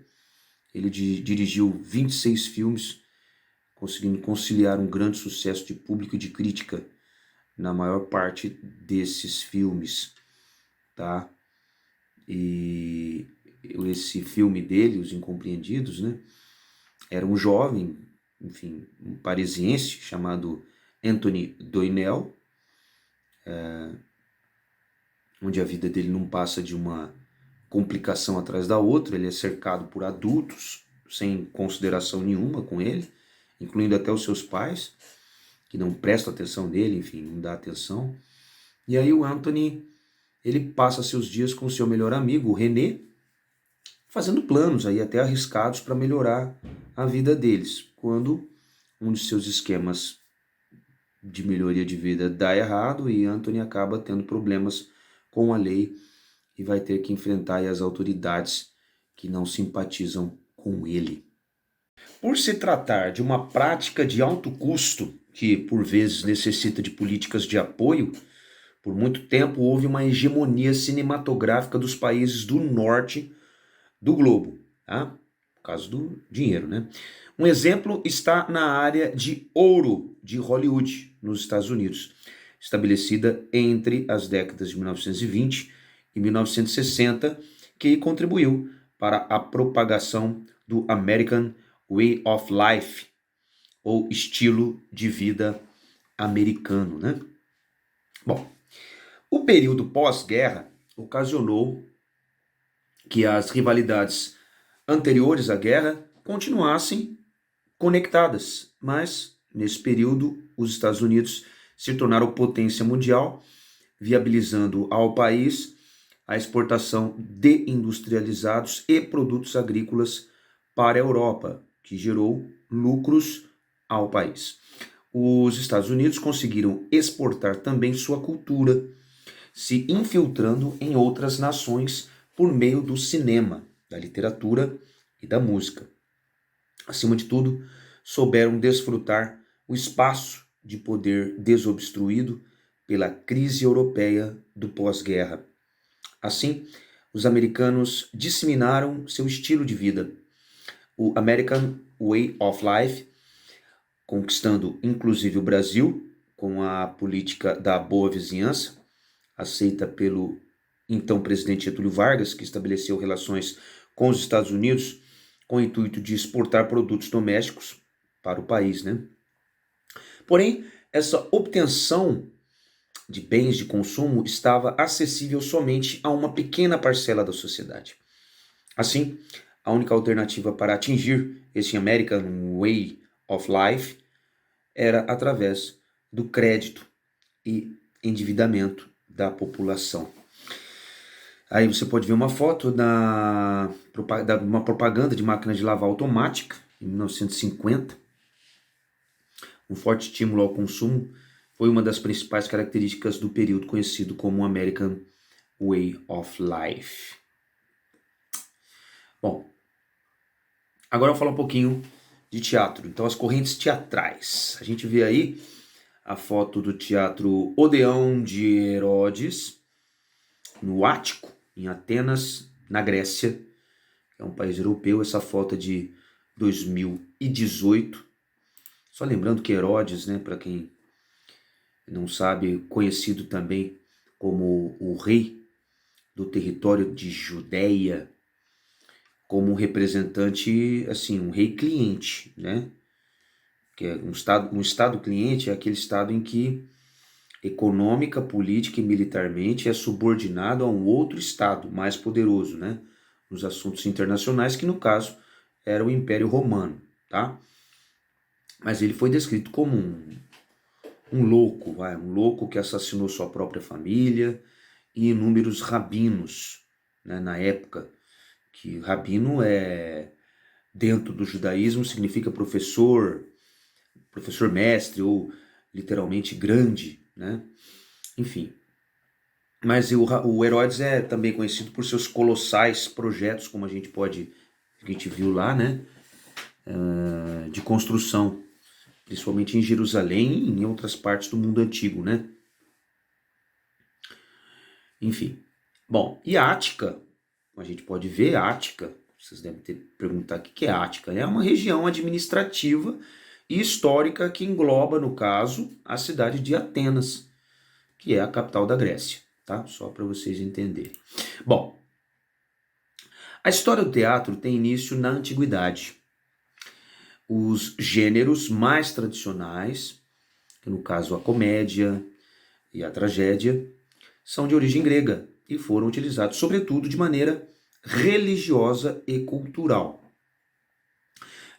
Ele dirigiu 26 filmes, conseguindo conciliar um grande sucesso de público e de crítica na maior parte desses filmes, tá? E esse filme dele, Os Incompreendidos, né, era um jovem, enfim, um parisiense chamado Anthony Doinel, onde a vida dele não passa de uma complicação atrás da outra. Ele é cercado por adultos sem consideração nenhuma com ele, incluindo até os seus pais, que não prestam atenção nele, enfim, não dá atenção. E aí o Anthony, ele passa seus dias com seu melhor amigo, o René, fazendo planos aí até arriscados para melhorar a vida deles. Quando um de seus esquemas de melhoria de vida dá errado e Anthony acaba tendo problemas com a lei e vai ter que enfrentar aí as autoridades que não simpatizam com ele. Por se tratar de uma prática de alto custo, que por vezes necessita de políticas de apoio, por muito tempo houve uma hegemonia cinematográfica dos países do norte do globo, tá? Por causa do dinheiro, né? Um exemplo está na área de ouro de Hollywood, nos Estados Unidos, estabelecida entre as décadas de 1920 e 1960, que contribuiu para a propagação do American Way of Life, ou estilo de vida americano, né? Bom, o período pós-guerra ocasionou que as rivalidades anteriores à guerra continuassem conectadas, mas nesse período os Estados Unidos se tornaram potência mundial viabilizando ao país a exportação de industrializados e produtos agrícolas para a Europa, que gerou lucros ao país. Os Estados Unidos conseguiram exportar também sua cultura, se infiltrando em outras nações por meio do cinema, da literatura e da música. Acima de tudo, souberam desfrutar o espaço de poder desobstruído pela crise europeia do pós-guerra. Assim, os americanos disseminaram seu estilo de vida, o American Way of Life, conquistando inclusive o Brasil com a política da boa vizinhança, aceita pelo então presidente Getúlio Vargas, que estabeleceu relações com os Estados Unidos com o intuito de exportar produtos domésticos para o país, né? Porém, essa obtenção de bens de consumo estava acessível somente a uma pequena parcela da sociedade. Assim, a única alternativa para atingir esse American Way of Life era através do crédito e endividamento da população. Aí você pode ver uma foto de uma propaganda de máquina de lavar automática, em 1950. Um forte estímulo ao consumo foi uma das principais características do período conhecido como American Way of Life. Bom, agora eu vou falar um pouquinho de teatro. Então, as correntes teatrais. A gente vê aí a foto do Teatro Odeão de Herodes, no Ático, em Atenas, na Grécia, que é um país europeu. Essa foto é de 2018. Só lembrando que Herodes, né, para quem não sabe, conhecido também como o rei do território de Judéia, como um representante, assim, um rei cliente, né? Que é um estado cliente é aquele estado em que econômica, política e militarmente é subordinado a um outro estado mais poderoso, né? Nos assuntos internacionais, que no caso era o Império Romano, tá? Mas ele foi descrito como um louco, um louco que assassinou sua própria família e inúmeros rabinos, né, na época, que rabino dentro do judaísmo significa professor mestre ou literalmente grande, né? Enfim. Mas o Herodes é também conhecido por seus colossais projetos, como a gente viu lá, né? De construção, principalmente em Jerusalém e em outras partes do mundo antigo, né? Enfim. Bom, e Ática, a gente pode ver Ática, vocês devem ter perguntado o que é Ática, é uma região administrativa e histórica que engloba, no caso, a cidade de Atenas, que é a capital da Grécia, tá? Só para vocês entenderem. Bom, a história do teatro tem início na antiguidade. Os gêneros mais tradicionais, que no caso a comédia e a tragédia, são de origem grega e foram utilizados, sobretudo, de maneira religiosa e cultural.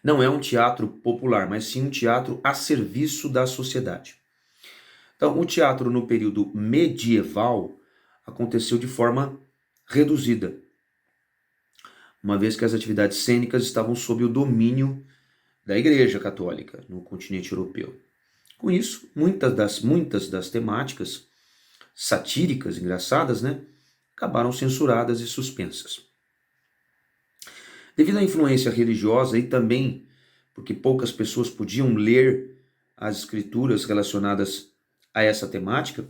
Não é um teatro popular, mas sim um teatro a serviço da sociedade. Então, o teatro no período medieval aconteceu de forma reduzida, uma vez que as atividades cênicas estavam sob o domínio da Igreja Católica no continente europeu. Com isso, muitas das temáticas satíricas, engraçadas, né, acabaram censuradas e suspensas. Devido à influência religiosa e também porque poucas pessoas podiam ler as escrituras relacionadas a essa temática,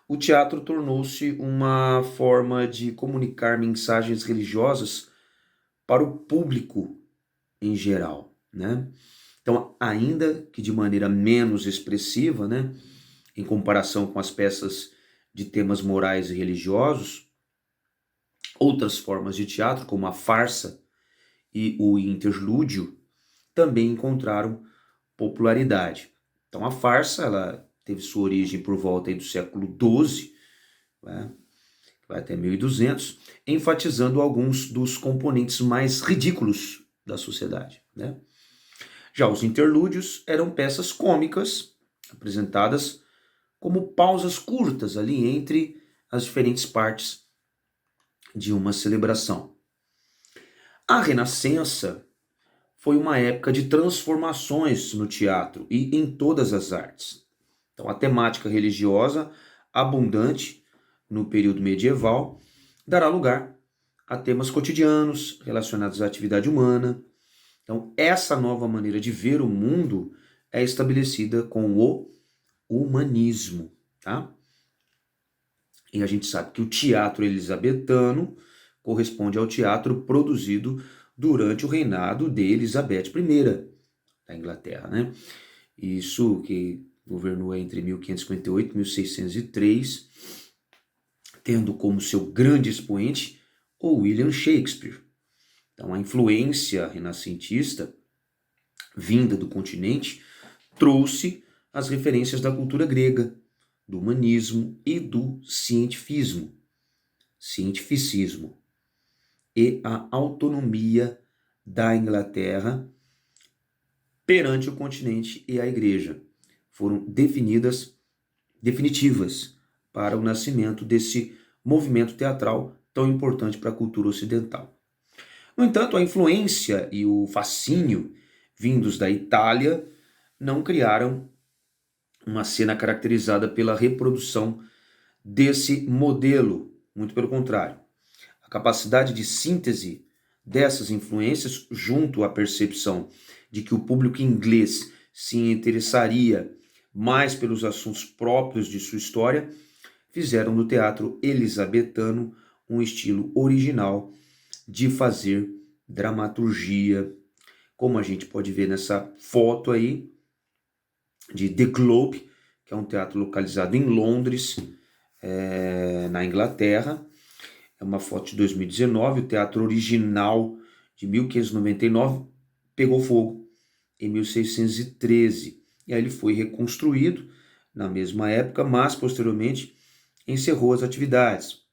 o teatro tornou-se uma forma de comunicar mensagens religiosas para o público em geral, né? Então, ainda que de maneira menos expressiva, né, em comparação com as peças de temas morais e religiosos, outras formas de teatro, como a farsa e o interlúdio, também encontraram popularidade. Então, a farsa ela teve sua origem por volta aí do século XII, né, vai até 1200, enfatizando alguns dos componentes mais ridículos da sociedade, né? Já os interlúdios eram peças cômicas, apresentadas como pausas curtas ali entre as diferentes partes de uma celebração. A Renascença foi uma época de transformações no teatro e em todas as artes. Então, a temática religiosa, abundante no período medieval, dará lugar a temas cotidianos relacionados à atividade humana. Então, essa nova maneira de ver o mundo é estabelecida com o humanismo, tá? E a gente sabe que o teatro elisabetano corresponde ao teatro produzido durante o reinado de Elizabeth I da Inglaterra, né? Isso que governou entre 1558 e 1603, tendo como seu grande expoente o William Shakespeare. Então, a influência renascentista vinda do continente trouxe as referências da cultura grega, do humanismo e do cientificismo e a autonomia da Inglaterra perante o continente e a igreja foram definitivas para o nascimento desse movimento teatral tão importante para a cultura ocidental. No entanto, a influência e o fascínio vindos da Itália não criaram uma cena caracterizada pela reprodução desse modelo, muito pelo contrário. A capacidade de síntese dessas influências, junto à percepção de que o público inglês se interessaria mais pelos assuntos próprios de sua história, fizeram do teatro elisabetano um estilo original de fazer dramaturgia, como a gente pode ver nessa foto aí de The Globe, que é um teatro localizado em Londres, na Inglaterra. É uma foto de 2019, o teatro original de 1599 pegou fogo em 1613. E aí ele foi reconstruído na mesma época, mas posteriormente encerrou as atividades.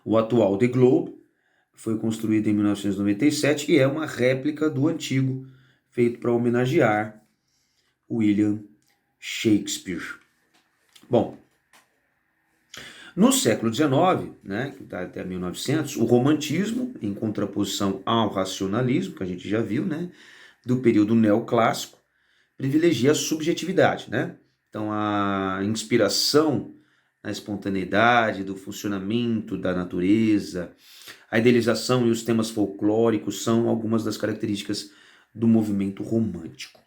O atual The Globe foi construído em 1997 e é uma réplica do antigo, feito para homenagear William Shakespeare. Bom, no século XIX, né, que está até 1900, o romantismo, em contraposição ao racionalismo, que a gente já viu, né, do período neoclássico, privilegia a subjetividade, né? Então, a inspiração na espontaneidade do funcionamento da natureza, a idealização e os temas folclóricos são algumas das características do movimento romântico.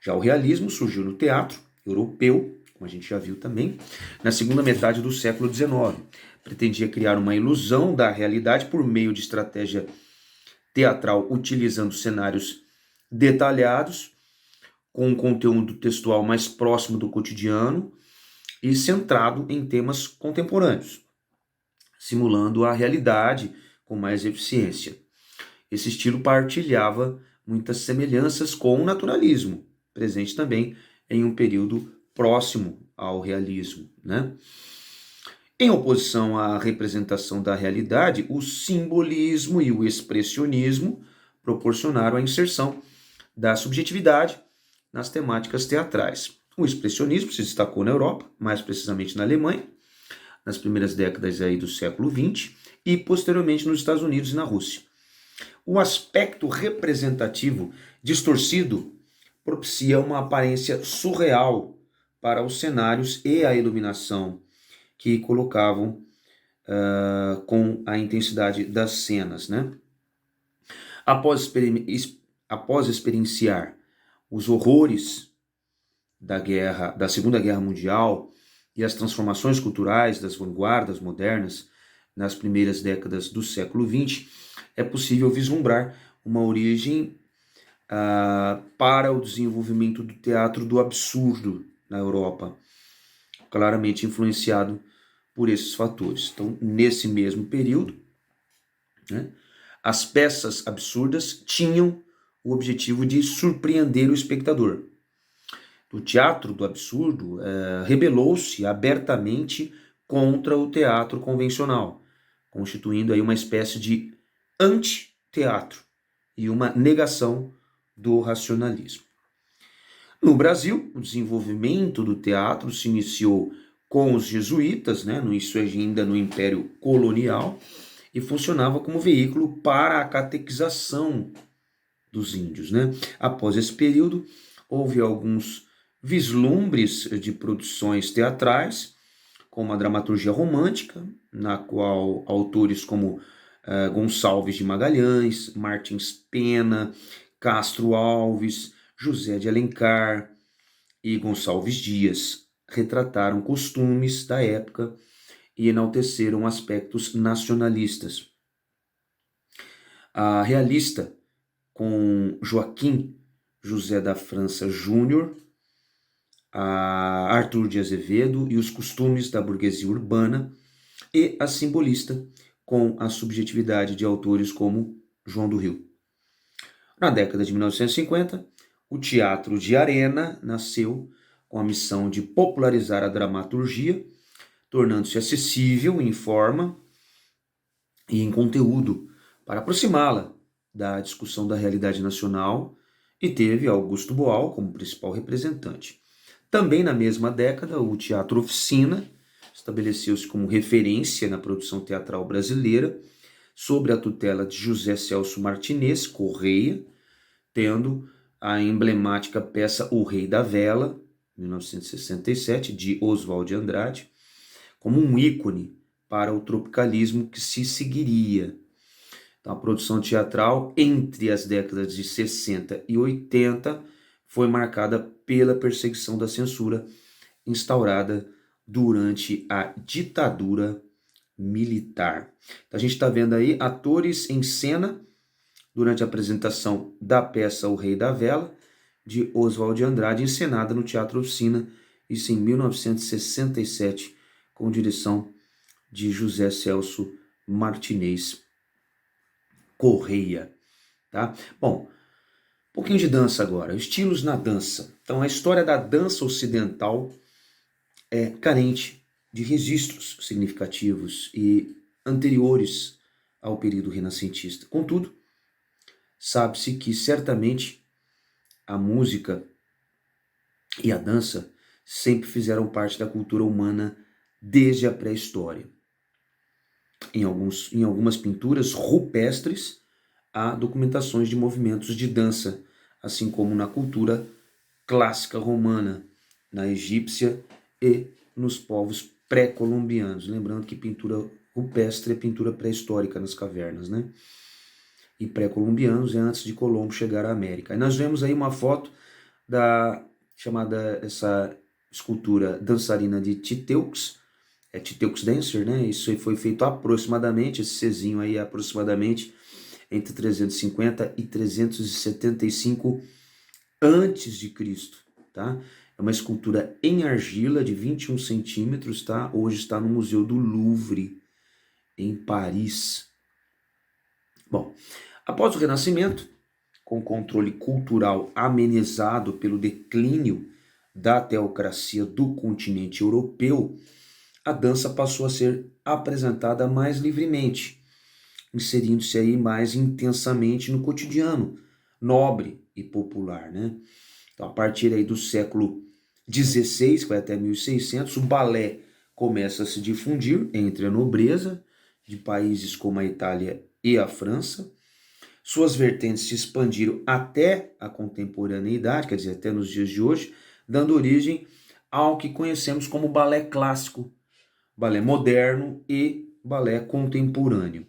Já o realismo surgiu no teatro europeu, como a gente já viu também, na segunda metade do século XIX. Pretendia criar uma ilusão da realidade por meio de estratégia teatral, utilizando cenários detalhados, com um conteúdo textual mais próximo do cotidiano e centrado em temas contemporâneos, simulando a realidade com mais eficiência. Esse estilo partilhava muitas semelhanças com o naturalismo, presente também em um período próximo ao realismo, né? Em oposição à representação da realidade, o simbolismo e o expressionismo proporcionaram a inserção da subjetividade nas temáticas teatrais. O expressionismo se destacou na Europa, mais precisamente na Alemanha, nas primeiras décadas aí do século XX e posteriormente nos Estados Unidos e na Rússia. O aspecto representativo distorcido propicia uma aparência surreal para os cenários e a iluminação que colocavam com a intensidade das cenas, né? Após experienciar os horrores da Segunda Guerra Mundial e as transformações culturais das vanguardas modernas nas primeiras décadas do século XX, é possível vislumbrar uma origem para o desenvolvimento do teatro do absurdo na Europa, claramente influenciado por esses fatores. Então, nesse mesmo período, né, as peças absurdas tinham o objetivo de surpreender o espectador. O teatro do absurdo rebelou-se abertamente contra o teatro convencional, constituindo aí uma espécie de anti-teatro e uma negação do racionalismo. No Brasil, o desenvolvimento do teatro se iniciou com os jesuítas, né, isso ainda no Império Colonial, e funcionava como veículo para a catequização dos índios, né? Após esse período, houve alguns vislumbres de produções teatrais, como a dramaturgia romântica, na qual autores como Gonçalves de Magalhães, Martins Pena, Castro Alves, José de Alencar e Gonçalves Dias retrataram costumes da época e enalteceram aspectos nacionalistas. A realista, com Joaquim José da França Júnior, a Arthur de Azevedo e os costumes da burguesia urbana, e a simbolista, com a subjetividade de autores como João do Rio. Na década de 1950, o teatro de arena nasceu com a missão de popularizar a dramaturgia, tornando-se acessível em forma e em conteúdo, para aproximá-la da discussão da realidade nacional, e teve Augusto Boal como principal representante. Também na mesma década, o Teatro Oficina estabeleceu-se como referência na produção teatral brasileira, sob a tutela de José Celso Martinez Correia, tendo a emblemática peça O Rei da Vela, 1967, de Oswald de Andrade, como um ícone para o tropicalismo que se seguiria. Então, a produção teatral entre as décadas de 60 e 80 foi marcada pela perseguição da censura instaurada durante a ditadura militar. Então, a gente está vendo aí atores em cena durante a apresentação da peça O Rei da Vela, de Oswald de Andrade, encenada no Teatro Oficina, isso em 1967, com direção de José Celso Martinez Correia. Tá? Bom, um pouquinho de dança agora, estilos na dança. Então, a história da dança ocidental é carente de registros significativos e anteriores ao período renascentista. Contudo, sabe-se que certamente a música e a dança sempre fizeram parte da cultura humana desde a pré-história. Em algumas pinturas rupestres há documentações de movimentos de dança, assim como na cultura clássica romana, na egípcia e nos povos pré-colombianos. Lembrando que pintura rupestre é pintura pré-histórica nas cavernas, né? E pré-colombianos é antes de Colombo chegar à América. E nós vemos aí uma foto da chamada essa escultura dançarina de Titeux, Titeux Dancer, né? Isso aí foi feito aproximadamente, esse Czinho aí aproximadamente entre 350 e 375 antes de Cristo, tá? É uma escultura em argila de 21 centímetros, tá? Hoje está no Museu do Louvre, em Paris. Bom, após o Renascimento, com controle cultural amenizado pelo declínio da teocracia do continente europeu, a dança passou a ser apresentada mais livremente, inserindo-se aí mais intensamente no cotidiano nobre e popular, né? Então, a partir aí do século XVI, que vai até 1600, o balé começa a se difundir entre a nobreza de países como a Itália e a França. Suas vertentes se expandiram até a contemporaneidade, quer dizer, até nos dias de hoje, dando origem ao que conhecemos como balé clássico, balé moderno e balé contemporâneo.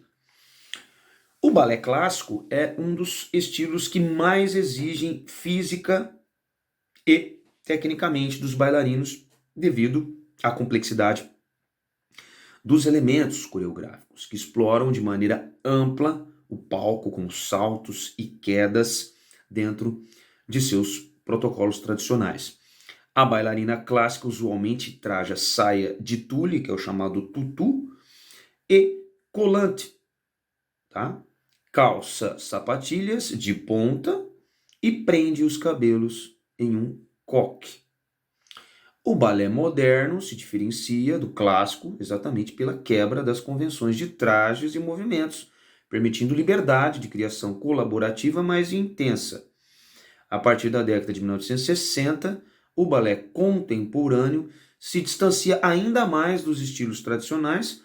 O balé clássico é um dos estilos que mais exigem física e tecnicamente dos bailarinos, devido à complexidade dos elementos coreográficos, que exploram de maneira ampla o palco com saltos e quedas dentro de seus protocolos tradicionais. A bailarina clássica usualmente traja saia de tule, que é o chamado tutu, e colante, tá? Calça sapatilhas de ponta e prende os cabelos em um coque. O balé moderno se diferencia do clássico exatamente pela quebra das convenções de trajes e movimentos, permitindo liberdade de criação colaborativa mais intensa. A partir da década de 1960, o balé contemporâneo se distancia ainda mais dos estilos tradicionais,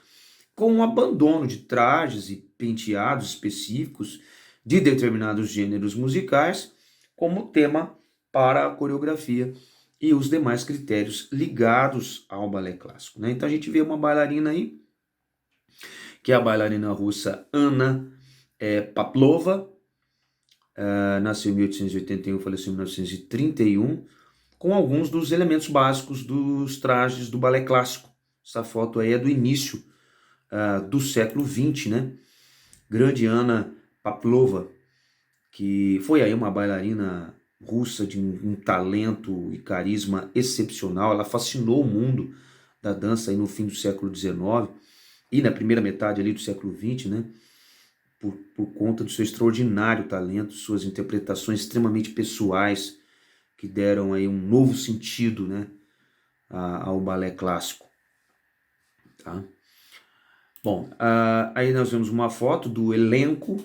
com o abandono de trajes e penteados específicos de determinados gêneros musicais como tema para a coreografia e os demais critérios ligados ao balé clássico, né? Então a gente vê uma bailarina aí, que é a bailarina russa Anna Pavlova, nasceu em 1881, faleceu em 1931, com alguns dos elementos básicos dos trajes do balé clássico. Essa foto aí é do início do século XX, né? Grande Anna Pavlova, que foi aí uma bailarina russa de um talento e carisma excepcional. Ela fascinou o mundo da dança aí no fim do século XIX e na primeira metade ali do século XX, né? Por conta do seu extraordinário talento, suas interpretações extremamente pessoais, que deram aí um novo sentido, né, ao balé clássico. Tá? Bom, aí nós vemos uma foto do elenco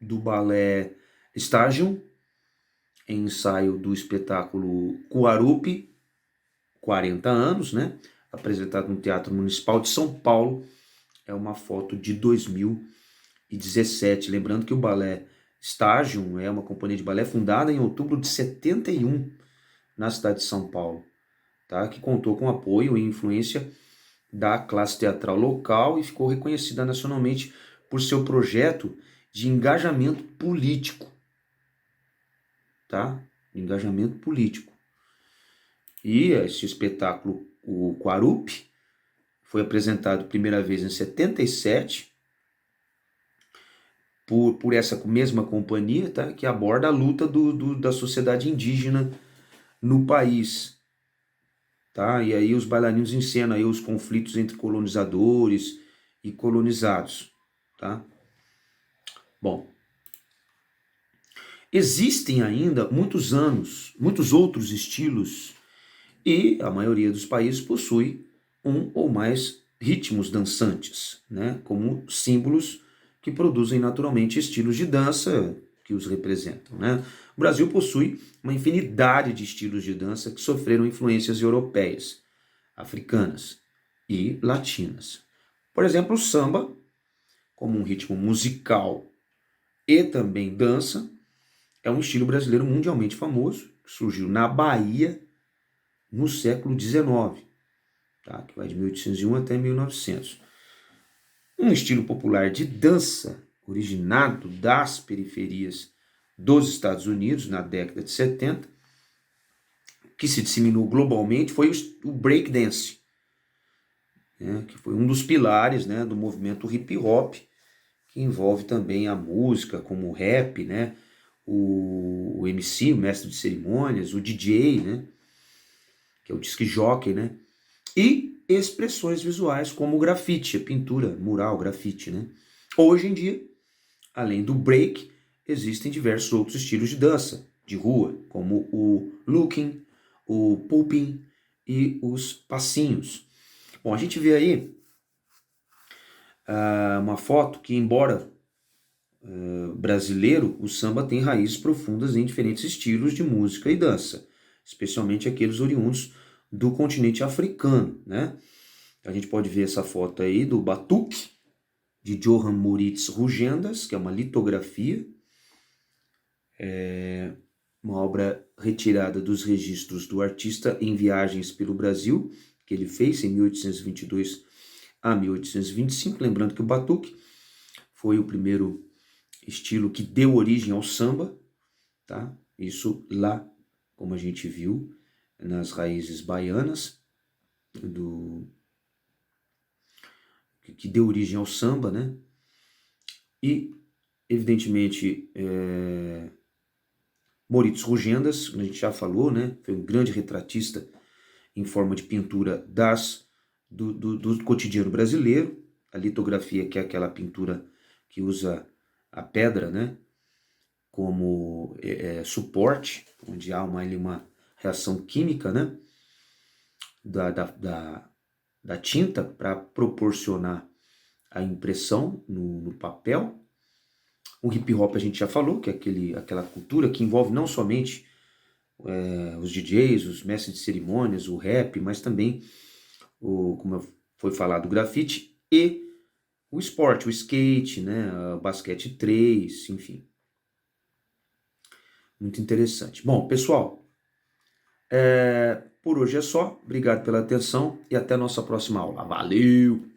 do balé Stadium, em ensaio do espetáculo Quarupi, 40 anos, né, apresentado no Teatro Municipal de São Paulo. É uma foto de 2017. Lembrando que o balé Stadium é uma companhia de balé fundada em outubro de 71 na cidade de São Paulo, tá? Que contou com apoio e influência da classe teatral local e ficou reconhecida nacionalmente por seu projeto de engajamento político, tá? Engajamento político. E esse espetáculo, o Quarupi, foi apresentado primeira vez em 77 por essa mesma companhia, tá? Que aborda a luta da sociedade indígena no país. Tá? E aí os bailarinos encenam aí os conflitos entre colonizadores e colonizados. Tá? Bom, existem ainda muitos outros estilos, e a maioria dos países possui um ou mais ritmos dançantes, né? Como símbolos que produzem naturalmente estilos de dança que os representam, né? O Brasil possui uma infinidade de estilos de dança que sofreram influências europeias, africanas e latinas. Por exemplo, o samba, como um ritmo musical e também dança, é um estilo brasileiro mundialmente famoso, que surgiu na Bahia no século XIX, tá? Que vai de 1801 até 1900. Um estilo popular de dança originado das periferias dos Estados Unidos na década de 70, que se disseminou globalmente, foi o breakdance, né? Que foi um dos pilares, né, do movimento hip hop, que envolve também a música, como o rap, né? O MC, o mestre de cerimônias, o DJ, né? Que é o disc jockey, né? E expressões visuais como o grafite, a pintura, mural, grafite, né? Hoje em dia, além do break, existem diversos outros estilos de dança de rua, como o looking, o pooping e os passinhos. Bom, a gente vê aí uma foto que, embora brasileiro, o samba tem raízes profundas em diferentes estilos de música e dança, especialmente aqueles oriundos do continente africano, né? A gente pode ver essa foto aí do Batuque, de Johann Moritz Rugendas, que é uma litografia, uma obra retirada dos registros do artista em viagens pelo Brasil, que ele fez em 1822 a 1825. Lembrando que o Batuque foi o primeiro estilo que deu origem ao samba, tá? Isso lá, como a gente viu, nas raízes baianas, que deu origem ao samba, né? E, evidentemente, Moritz Rugendas, a gente já falou, né? Foi um grande retratista em forma de pintura do cotidiano brasileiro. A litografia, que é aquela pintura que usa a pedra, né, como suporte, onde há uma reação química, né, da tinta para proporcionar a impressão no papel. O hip hop a gente já falou, que é aquela cultura que envolve não somente os DJs, os mestres de cerimônias, o rap, mas também, como foi falado, o grafite e o esporte, o skate, né, o basquete 3, enfim. Muito interessante. Bom, pessoal, por hoje é só. Obrigado pela atenção e até a nossa próxima aula. Valeu!